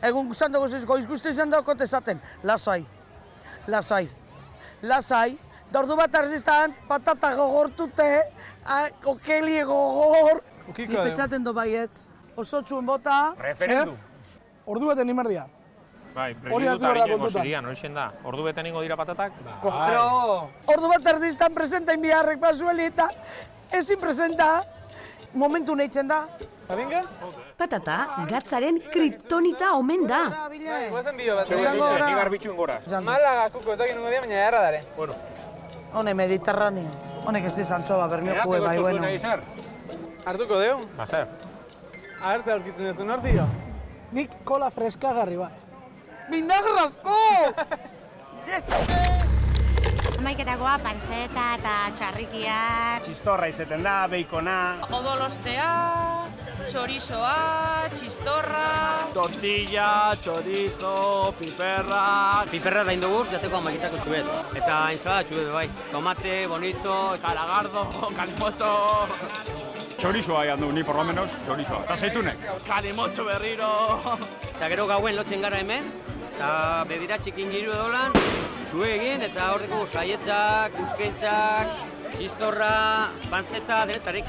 egun guztan dugu zizko, ikusten izan dago esaten. Lasai. Dordu bat arziztan, patata gogortute, kokeli gogor. Ni pentsaten do baietz. Oso txuen bota. Referendum. Ordu beten imerdia. Bai, presiduta harinen gozirian, horixen da. Ordu beten ingo dira patatak? Pero, ordu bat arziztan presenta inbiarrek basueli eta ezin presenta. Momentu nahitzen da. Venga? Patata, gatzaren kriptonita omen da. Guazen bideo bat. Ni garbitxuen gora. Malaga, kuko, ez dakit nungo dia, baina erra dare. Bueno. Hone, Mediterraneo. Honek ez dizantxoa, bermiokue, bai, bueno. Hartuko deu? Bazer. Agertze aurkitzen duzu nortio? Nik kola freskagarri bat. Vinagrazko! Amaiketakoa, panceta eta txarrikiak. Txistorra izeten da, beikona. Odolostea, txorizoa, txistorra... Tortilla, chorizo, piperra... Piperra da indoguz, jateko amaiketako txubet. Eta ensalada txubet, bai. Tomate, bonito... Calagardo, calimocho... Chorizoa handu, ni por lo menos, chorizoa. Eta zeitunek? Calimocho berriro... Eta gero gauen lotzen gara hemen, eta bedira txikin giru edolan, zue egin, eta horreko saietzak, uskentzak, txistorra, panceta, denetarik.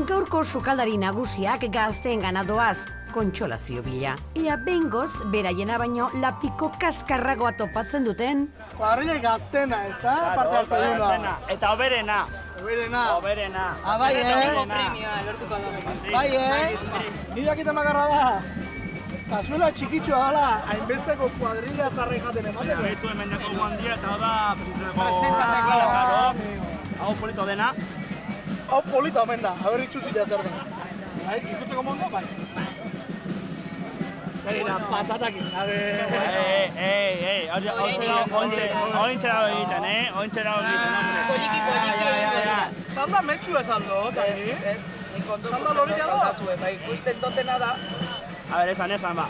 Gaurko sukaldari nagusiak gazteen ganadoaz, kontsolazio bila. Ea behingoz, beraiena baino lapiko kaskarragoa topatzen duten. Kuadrilla gaztena, ez da? Parte hartzen duna. Eta oberena. Oberena. Ah, bai, Bai, Nidak makarra da. Kasuela txikitsua dala, hainbesteko kuadrilla zarrai jaten emateko. Betu hemen dako guandia eta da... Presentateko. Hau polito dena. Hau polita omen da, haber itxuzila zer da. Bai, ikutzeko mondo, bai. Begira, patatakin, Ointxe dago egiten, hombre. Poliki egiten. Salda metxu ez aldo, Ez, ez, nik ondo Salda ikusten loria dut da? saldatxue, bai, ikusten dutena da, A ber, esan ba.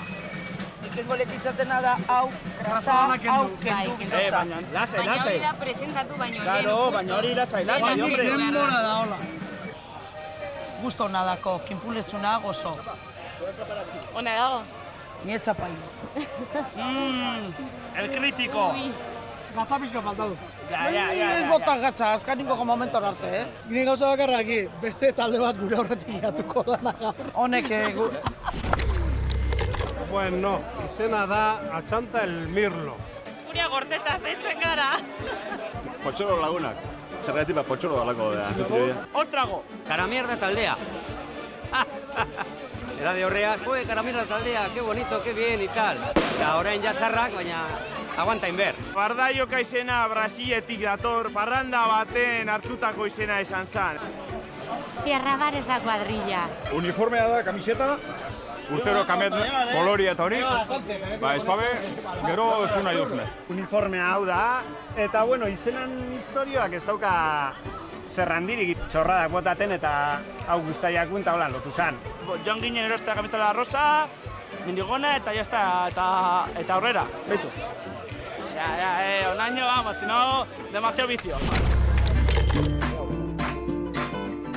ikengo lekitzatena da, hau, krasa, Krasa kendu. hau, kendu bizotza. Baina, lasai, Baina lasai. hori da presentatu baino lehen. Claro, baina hori lasai, lasai, Baina hombre. Denbora da, hola. Gusto ona dako, kinpuletxuna gozo. Ona dago. Ni etxapaino. El crítico. Gatza pixka faltadu. Ez botak gatza, azkaniko momentor arte, eh? Gine gauza bakarra aquí, beste talde bat gure horretik jatuko dana gaur. Honek, Bueno, izena da Atxanta el Mirlo. Furia gortetaz deitzen gara. Potxoro lagunak. Zergatik bat potxoro dalako da. Ostrago! Karamierda taldea. Era de horrea, joe, Karamierda taldea, qué bonito, qué bien y tal. Eta orain jasarrak, baina aguanta inber. Bardaioka izena Brasiletik dator, parranda baten hartutako izena esan zan. Tierra Bar ez da kuadrilla. Uniformea da, kamiseta, urtero kamet koloria eta hori. Ba, espabe, gero zu nahi duzune. Uniformea hau da, eta bueno, izenan historioak ez dauka zerrandirik txorradak botaten eta hau guztaiak eta hola lotu zan. Joan ginen erostea kamitala rosa, mindigona eta jazta, eta aurrera, beitu. Onaino, vamos, si no, demasiado vicio.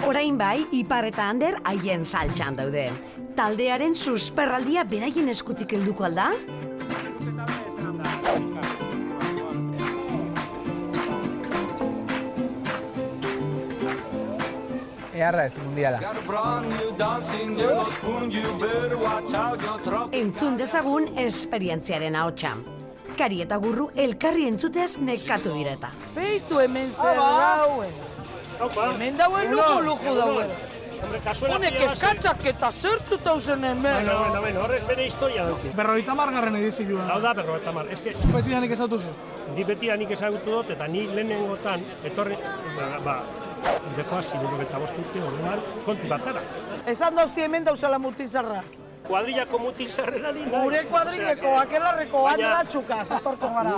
Orain bai, Ipar eta Ander haien saltxan daude. Taldearen susperraldia beraien eskutik helduko alda? Eharra ez, mundiala. Entzun dezagun esperientziaren ahotsa. Kari eta Gurru elkarri entzuteaz nekatu direta. Beitu hemen zer dauen. Hemen dauen luju dauen. Honek eskatzak eta zertzu tauzen hemen. Bueno, horrek bere historia dauki. 50. edizioa. Hau da 50. Ez que Zu betidanik ezautuzu. ni betidanik ezagutu dut eta ni lehenengotan etorri, dekoa 75 urte orduan kontu batara. Esan dauzti hemen dauzela mutilzarrak. Kuadrillako mutilzarrera dira. Gure kuadrileko, akelarreko, andratxuka, zatorko gara.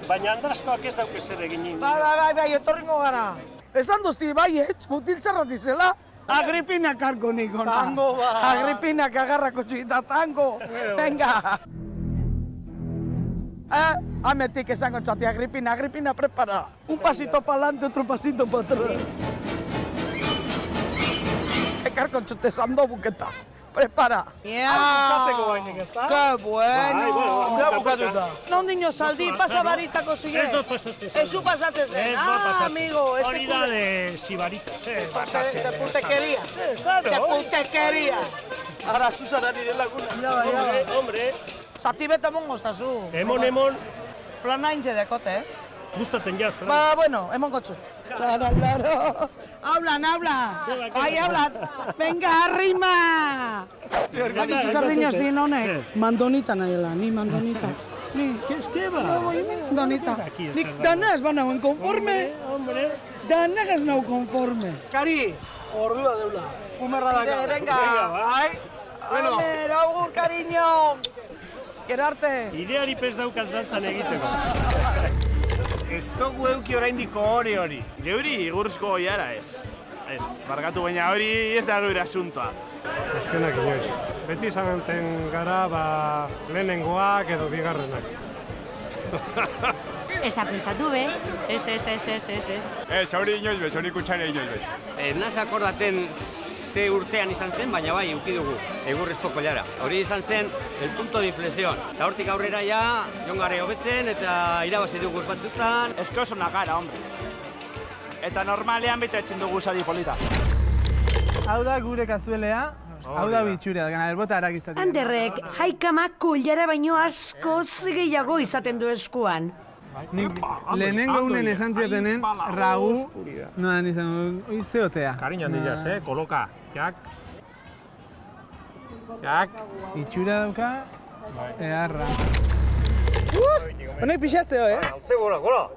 Baina andraskoak ez dauke zer egin. Bai, etorringo gara. Esan duzti baietz, mutilzarrat izela. Agripinak argo nik ona. Tango ba. Agripinak agarrako txita, tango. Venga. Ametik esango txati, Agripina, prepara. Un pasito pa'lante, otro pasito para atrás. Ekarko txute zando buketa. Prepara. Bukatzeko bainik, ezta? Qué bueno. Ja bukatuta. Nondiño saldi, pasabaritako zige. Ez dut pasatzen. Ez zu pasatzen. Ez dut pasatzen. Amigo, hori da de sibaritas, pasatzen. De putekeria. Claro. De putekeria. Ara, zuzara nire laguna. Hombre. Zati bete mongoztazu. Emon. Plana intxe dekote, Gustaten jaz. Ba, bueno, emon gotxu. Claro. Hablan. Bai, hablan. Venga, arrima. Bakizu sardiños din honek. Mandonita nahiela, ni mandonita. Ni. ¿Qué va? Mandonita. Nik danaz banauen konforme. Hombre. Danagaz nau konforme. Kari, ordua deula. Fumerra daka. Venga. Bai. Bueno. Amer, augur, cariño. Gerarte. Ideari pez daukaz dantzan egiteko. Ez dugu euki oraindiko hori. Geuri igurrizko goiara ez. Ez, barkatu baina hori ez da geure asuntoa. Azkenak inoiz. Beti izanten gara, lehenengoak edo bigarrenak. Ez da pentsatu be. Ez. Ez, hori inoiz bez, hori kutsare inoiz bez. Ez naz akordaten ze urtean izan zen, baina bai, euki dugu, egurrezko koilara. Hori izan zen, el punto de inflexión. Eta hortik aurrera ja, jongare hobetzen eta irabazi dugu batzutan. Ez que oso nagara, hombre. Eta normalean bete etxen dugu sari polita. Hau da gure kazuelea, hau da bitxurea, gana erbota erakizatik. Anderrek jaikama koilara baino askoz gehiago izaten du eskuan. Nik lehenengo unen esan ziotenen, ragu, noan izan du, zeotea. Kariño handilaz, koloka. Jak. Itxura dauka, eharra. Honek pixatzeo, Ze gola.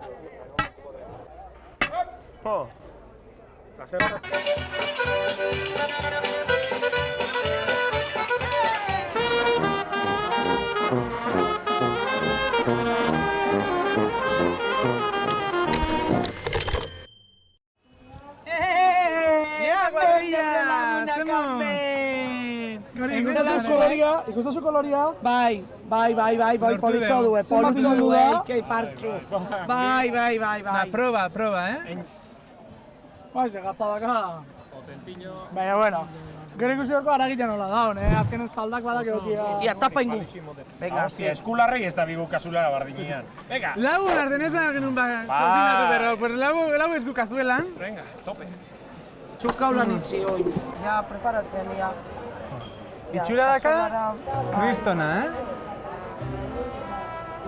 ikustazu koloria? Bai, politxo due, kei partxu. Bai. Proba, Bai, segatza daka. Baina, bueno. Gero ikusi dako aragitea nola daun, azkenen saldak badak egokia. Ia, tapa ingu. Venga, eskularrei ez da bigu kasulara bardinean. Venga. Lau ardenezan genuen koordinatu berro, pues lau esku kazuelan. Venga, tope. Txukaulan itxi, oi. Ja, preparatzen, ja. Itxura daka, kristona,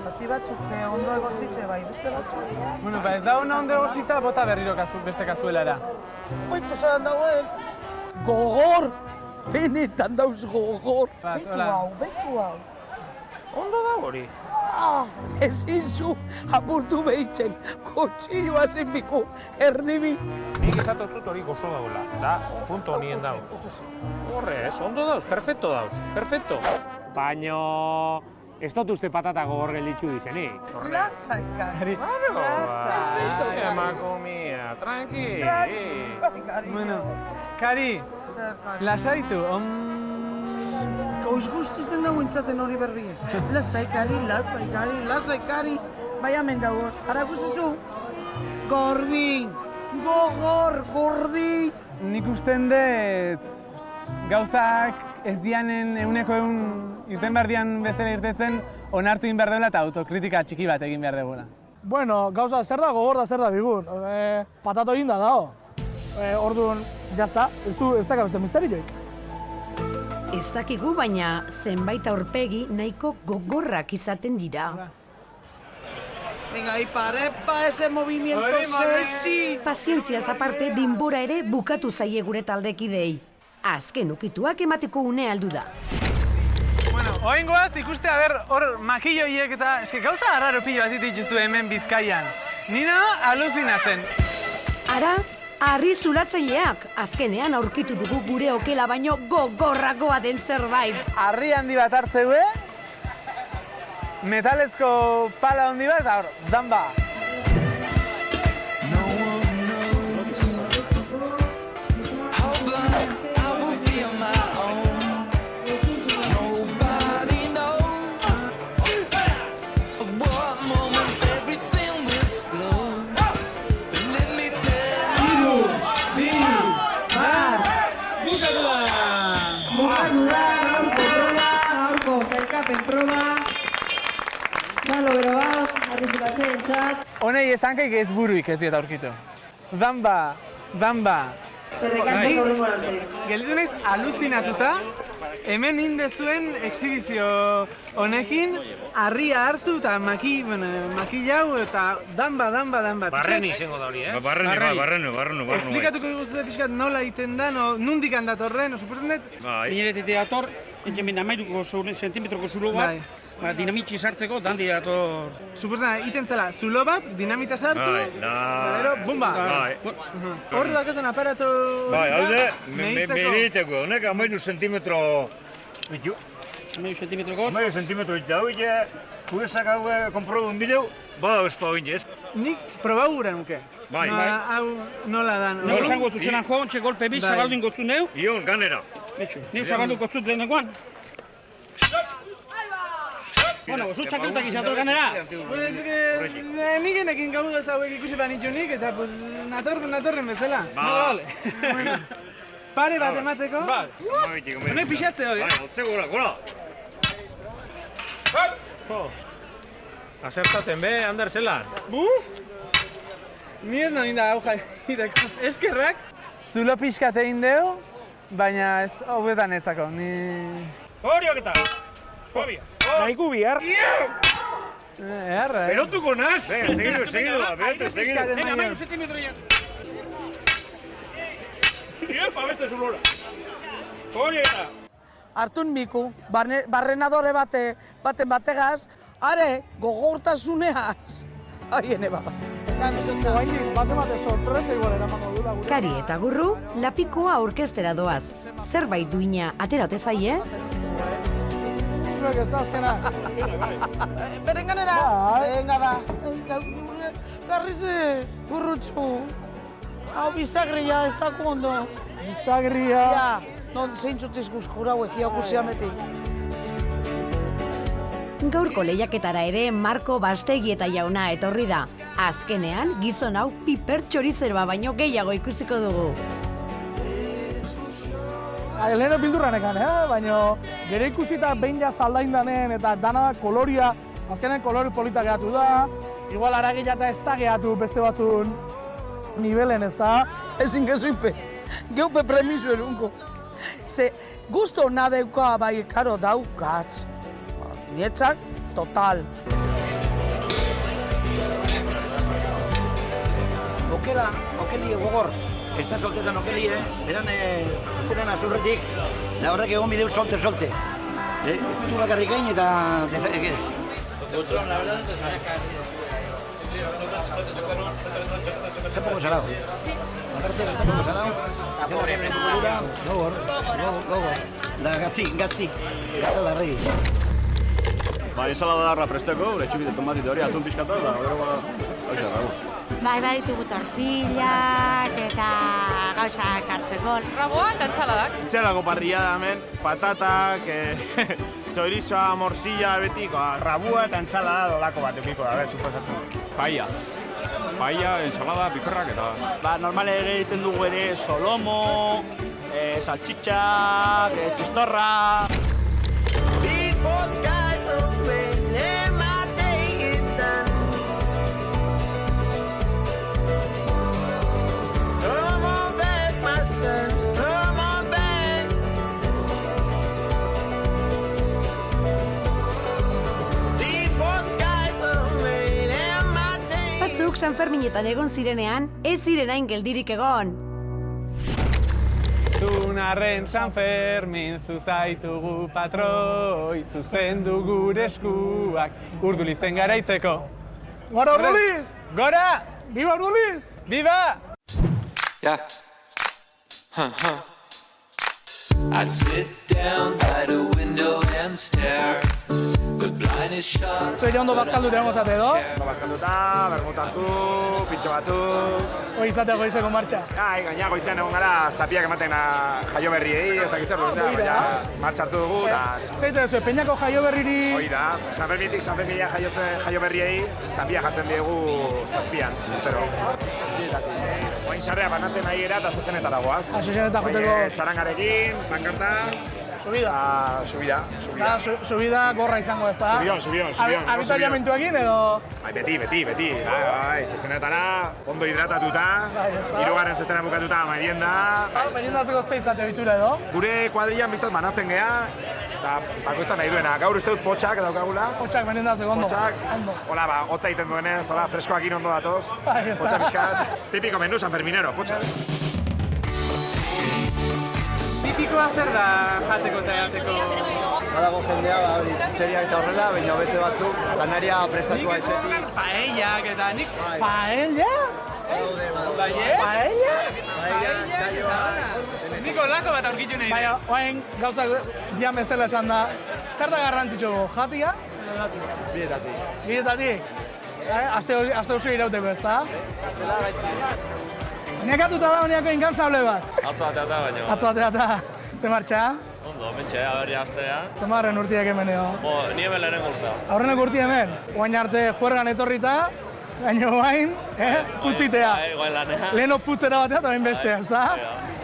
Zati batzuk ondo egozitze bai, beste batzuk. Bueno, ez da ona ondo egozita, bota berriro beste kazuelara. Oito zelan dagoen. Gogor! Benetan dauz gogor. Bezu hau. Ondo da hori. Ezin zu apurtu behitzen, kotxilloa zenbiku, erdibi. Nik izatotzut hori gozo dagoela, da, punto honien dago. Horrez, ondo dauz, perfecto dauz, perfecto. Baina, ez dut uste patata gogor gelditzu dizenik. Lasai, Kari. Emakumia, tranqui. Bueno, Kari, lasaitu, Gauz guztizen dago entzaten hori berriz. Lasai, Kari. Bai hemen dago, ara guzuzu. Gordi, gordi. Nik usten dut gauzak ez dianen euneko irten behar dian bezala irtetzen onartu egin behar dela eta autokritika txiki bat egin behar dugula. Bueno, gauza, zer da gogor da, zer da bigun. Patato egin da dago. Orduan, jazta, ez da beste misterioik. Ez dakigu, baina zenbait aurpegi nahiko gogorrak izaten dira. Venga, epa, ese movimiento sexy. Pazientziaz aparte, denbora ere bukatu zaie gure taldekidei. Azken ukituak emateko une aldu da. Bueno, oingoaz ikuste, hor makilloiek eta eske gauza arraro pilo bat dituzu hemen Bizkaian. Nina aluzinatzen. Ara, harri zulatzaileak. Azkenean aurkitu dugu gure okela baino gogorragoa den zerbait. Harri handi bat hartzeue, metalezko pala handi bat, eta hor, danba. Honei ezankaik ez buruik ez diet aurkitu. Danba. Gelditu naiz aluzinatuta, hemen indezuen exhibizio honekin harria hartu eta makillau eta danba. Barreni izango da hori, Barrenu. Esplikatuko dugu pixkat nola egiten da, nundik handatorren, suposatzen dut? Mineretik dator, entxemen 13 zentimetroko zulo bat, dinamitzi sartzeko dandi dator. Suposatzen da, iten zela, zulo bat, dinamita sartu, eta gero, bumba! Hor dakazen aparato... Bai, haude, mediteko, honek 13 zentimetro... Bitu? 13 zentimetroko? 13 zentimetro ditu hau, kuesak hau konprobun bideu, bada bezpa hori ez. Nik probau gura nuke. Bai. Hau nola dan. Neu zango zuzenan jo, ontxe golpe bi, zabaldun gotzu neu. Ion, ganera. Neu zabaldu gotzu lehenekoan. Bueno, zu txakeltak izator ganera. Nik enekin gau duz hauek ikusi banitxunik, eta natorren bezala. Bueno, pare bat emateko. Honek pixatze hori. Otze gora. Asertaten be, Ander zelan. Ni ez noin da hau jaiteko. Eskerrak, zulo pixkat egin dugu, baina ez hobetan ezako. Horiok eta! Suabia! Naiku bihar! Eharra, Berotuko naz! Venga, seguido. Venga, menos zentimetro ya! Iepa, beste zulora! Horiok eta! Artun miku, barrenadore bategaz, are, gogortasuneaz. Aiene baba. Bate sorpresa igual eramango dula gure. Kari eta Gurru, lapikoa orkestera doaz. Zerbait duina atera ote zaie? Zuek ez da azkena. Berenganera! Venga ba. Garrize, Gurrutxu. Hau bizagria ez dako ondo. Bizagria. Ja, non zeintzutiz guzkur hauek iakusi ametik. gaurko lehiaketara ere Marko Bastegieta jauna etorri da. Azkenean, gizon hau piper txorizeroa baino gehiago ikusiko dugu. Leheno bildurranekan, baina gero ikusita behin ja saldaindanen eta dana koloria, azkenean kolori polita gehatu da, igual aragila eta ez da gehatu beste batzun nivelen, ez da? Ezin gezuipe, geupe premisu erunko. Ze gusto na deuka bai, karo, daukatz. Nietzak, total. Okeli gogor, ez da soltetan okeli, beran usteran azurretik, da horrek egon bideu solte. Kutu bakarrik gain eta desake. Butron, la verdad, Está poco salado. Sí. Aparte está poco salado. Gogor. Da gatzi. Gata da rei. Ba, ensalada darra presteko, gure txupite tomatite hori, atun pixkatu, da gero hoxe dago. Bai, ditugu tortillak eta gauzak hartzeko. Raboa eta entzaladak. Itzelako parrilla da hemen, patatak, txorizoa, morsilla, betiko, rabua eta entsalada dolako bat eukiko da, suposatzen. Paella, ensalada, piperrak eta... Ba, normale egiten dugu ere solomo, saltxitxak, txistorra... San Ferminetan egon zirenean, ez ziren hain geldirik egon. Zunarren San Fermin zuzaitugu patroi, zuzendu gure eskuak Urdulizen garaitzeko. Gora Urduliz! Gora! Viva Urduliz! Viva! Yeah. I sit down by the window and stare. The blind is shut. Zure ondo bazkaldu tegongo zate edo? Bazkalduta, bermutartu, pintxo batzuk. Hoi izatea goizeko martxa. Gaina goizean egon gara zapiak ematen jaio berriei, ez dakiz zer baina martxartu dugu. Zeitu ez, Peñako jaio berriri... Hoi da, San Ferminia jaio berriei, zapia jatzen diegu zazpian, urtero. Oain xarrea banatzen nahi era eta zezenetara goaz. Zezeneta joteko... Txarangarekin, pankarta... Subida. Subida gorra izango ez da? Subion. Abitariamentuekin edo? Beti. Zezenetara, ondo hidratatuta, hirugarren zezena bukatuta merienda. Meriendatzeko ze izate ohitura edo? Gure kuadrillan bitzat banatzen geha, eta bakoitzak nahi duena. Gaur uste dut potxak daukagula. Potxak meriendatzeko ondo. Hola, hotza egiten duenez, freskoakin ondo datoz. Potxak pixkat. Tipiko menú sanferminero, potxak. Tipikoa zer da jateko eta jateko? Badago jendea, txeriak eta horrela, baina beste batzuk, janaria prestatua etxetik. Paellak eta nik... Paella? Paella? Nik olako bat aurkitu nahi. Baina, oain gauzak dian bezala esan da, zer da garrantzitsu jatia? Bietatik? Aste oso irauteko ez da? Nekatuta da honiako inkansable bat? Atzo ateata baino. Atzo ateata. Ze martxa? Ondo, mentxe, aberri astea. Zemarren urtiak hemen eo? Ni hemen lehenengo urta. Aurreneko urti hemen? Oain arte juergan etorrita, baina oain, putzitea. Igual lanea. Leheno putzera batea eta bain bestea, ez da?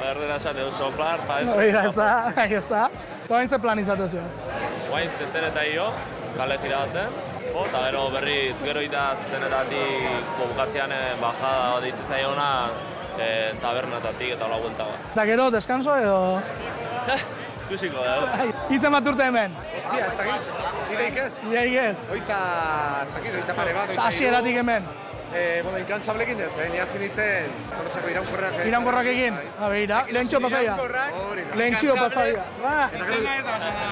Berdera esate, soplar, pa... Oida, ez da. Oain ze plan izatu zuen? Oain zezen eta io, kale zira baten. Eta gero berriz, gero eta zenetatik bukatzean bajada deitzen zaiona tabernatatik eta hola buelta bat. Eta gero, deskanso edo? Ikusiko da. Izen bat urte hemen? Hostia, ez dakit. Ideik ez? Ideik ez? Oita, ez dakit, oita pare bat, oita Hasieratik hemen? Bueno, inkantzablekin ez, ni hasi nintzen Tolosako iraunkorrak... Iraunkorrak egin? Beira, lehentxo pasaia? Lehentxo pasaia. Eta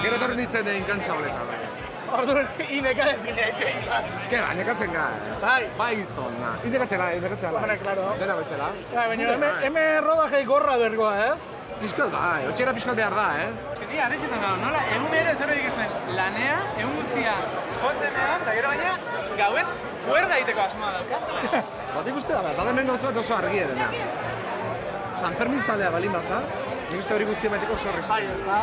gero torri nintzen inkantzabletan. Orduan, inekadezin egin. Ke ba, nekatzen gara. Bai zona. Inekatzela. Hombre, klaro. Dena bezala. Baina, hemen rodajei gorra bergoa, ez? Piskat bai, otxera piskat behar da, Edi, arretxetan dago, nola, egun ere etorri dikezen lanea, egun guztia jotzen egon, eta gero baina, gauen fuerda egiteko asmoa daukaz. Bat ikuste da, eta hemen gauza bat oso argi edena. San Fermin zalea balin baza, nik uste hori guztia baiteko oso argi. Bai, ez da.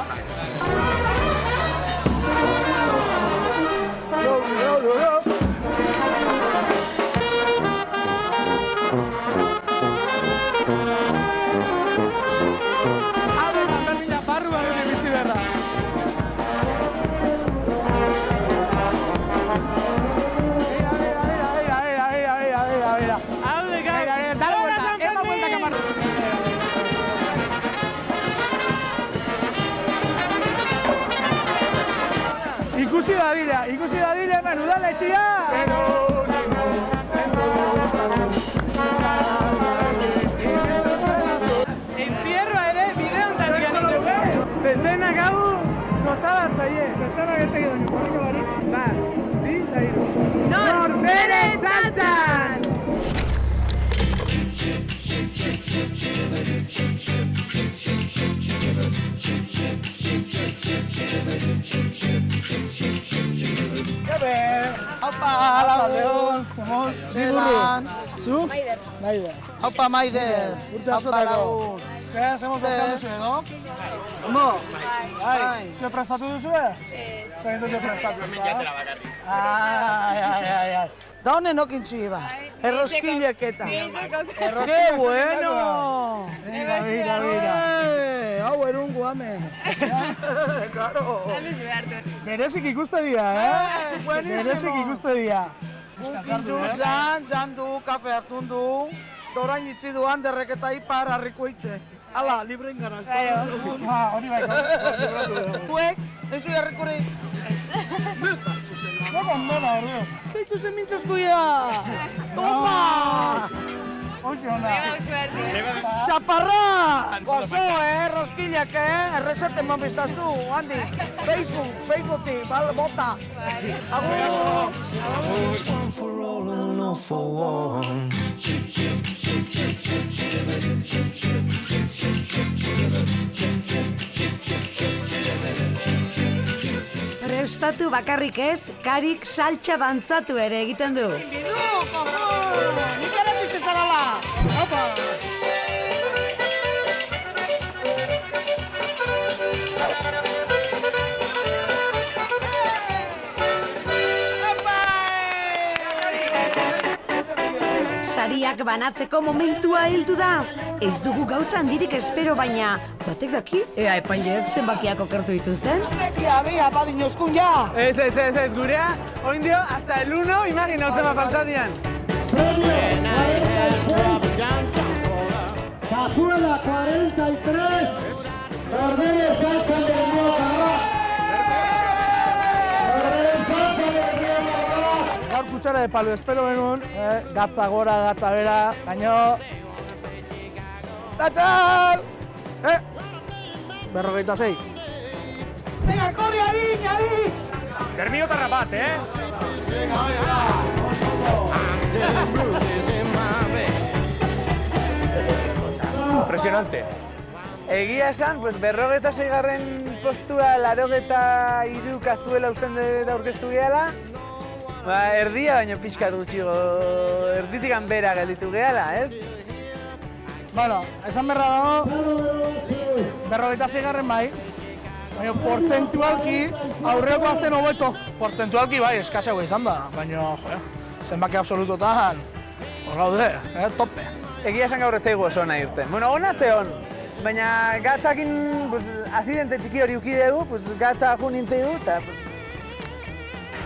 dira, ikusi da dira hemen udaletxea! Entzierroa ere, bide hontatik anitzu. Zezenak hau, kostada zaie. Zezenak ez egin dut, korriko barik. Bat, bi, eta hiru. Norbere saltsan! Haupa, lagun! Somos Zelan? Zu? Maider. Maider. Haupa, Maider! Urte askotako. Zer, zemos bazkan duzu edo? Ondo? Bai. Zue prestatu duzu Zue ez duzu prestatu, ez da? Ai. Da honen okintxu iba. Erroskileketa. ¡Qué bueno! Mira. Hau erungu, ame. Claro. Berezik ikuste dira, Buenísimo. Berezik ikuste dira. Ukintxu, jan du, kafe hartun du. Dorain itxi du handerrek eta ipar harriko itxe. Ala, libre ingara. Hori bai, Zuek, ezu jarrikuri. Zuek ondona, ordu. Beitu zen mintzazkoia. Toma! Hoxe hona. Chaparra! Gozo, roskilak, errezete mobizazu, handi. Facebooktik, bota. Agur! Prestatu bakarrik ez, Karik saltsa dantzatu ere egiten du. Bidu, kojo! Nik eratutxe zarala! Opa! Sariak banatzeko momentua heldu da. Ez dugu gauza handirik espero, baina batek daki? Ea epaileek zenbakiak okertu dituzten? Abia, badin euskun ja! Ez, gurea, oin dio, hasta el 1, imagina, zema faltadian. Cazuela 43, Norbere saltsan de Rioja. Gaur kutsara de palo, espero benun, gatza gora, gatza bera, gaino... Tatxal! 46. Venga, korri, ari! Termiotarra bat, Impresionante. Egia esan, pues 46. postua 83 kazuela usten da aurkeztu gehala. Erdia baino pixkat gutxigo, erditikan bera gelditu gehala, ez? Bueno, esan berra dago, 46. bai, baina portzentualki aurreko azten hobeto. Portzentualki bai, eskasago izan da, baina zenbaki absolutotan hor gaude, tope. Egia esan gaur ez zaigu oso nahi irten. Bueno, ona zeon, baina gatzakin azidente txiki hori uki dugu, gatza jo nintzen dugu, eta...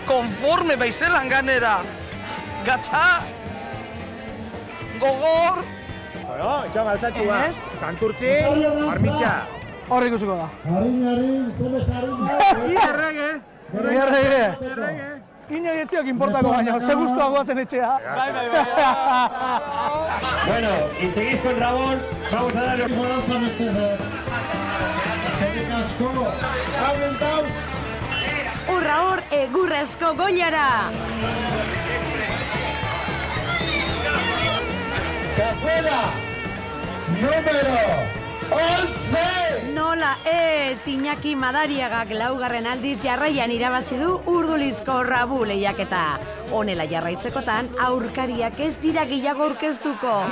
Konforme baizelan ganera. Gatza! Gogor! Bueno, etxan galtzatua. Santurtzi, armitxa. Hor ikusiko da. Errege. Ino etziok importako baina, ze guztua goazen etxea. Bai. Bueno, y seguís con Ramón, vamos a dar... Urra hor, egurrezko goiara! Cazuela, número 11! Nola ez, Iñaki Madariagak laugarren aldiz jarraian irabazi du urdulizko rabu lehiaketa. Honela jarraitzekotan, aurkariak ez dira gehiago aurkeztuko.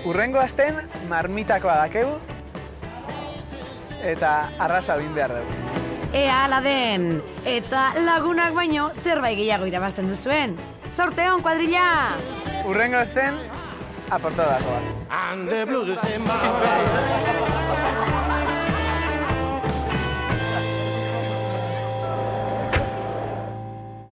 Urrengo asten marmitakoa dakegu eta arrasa egin behar dugu. Ea ala den, eta lagunak baino zerbait gehiago irabazten duzuen. Zorte hon, kuadrilla! Urrengo asten, aportadakoa. And the blues is in my way.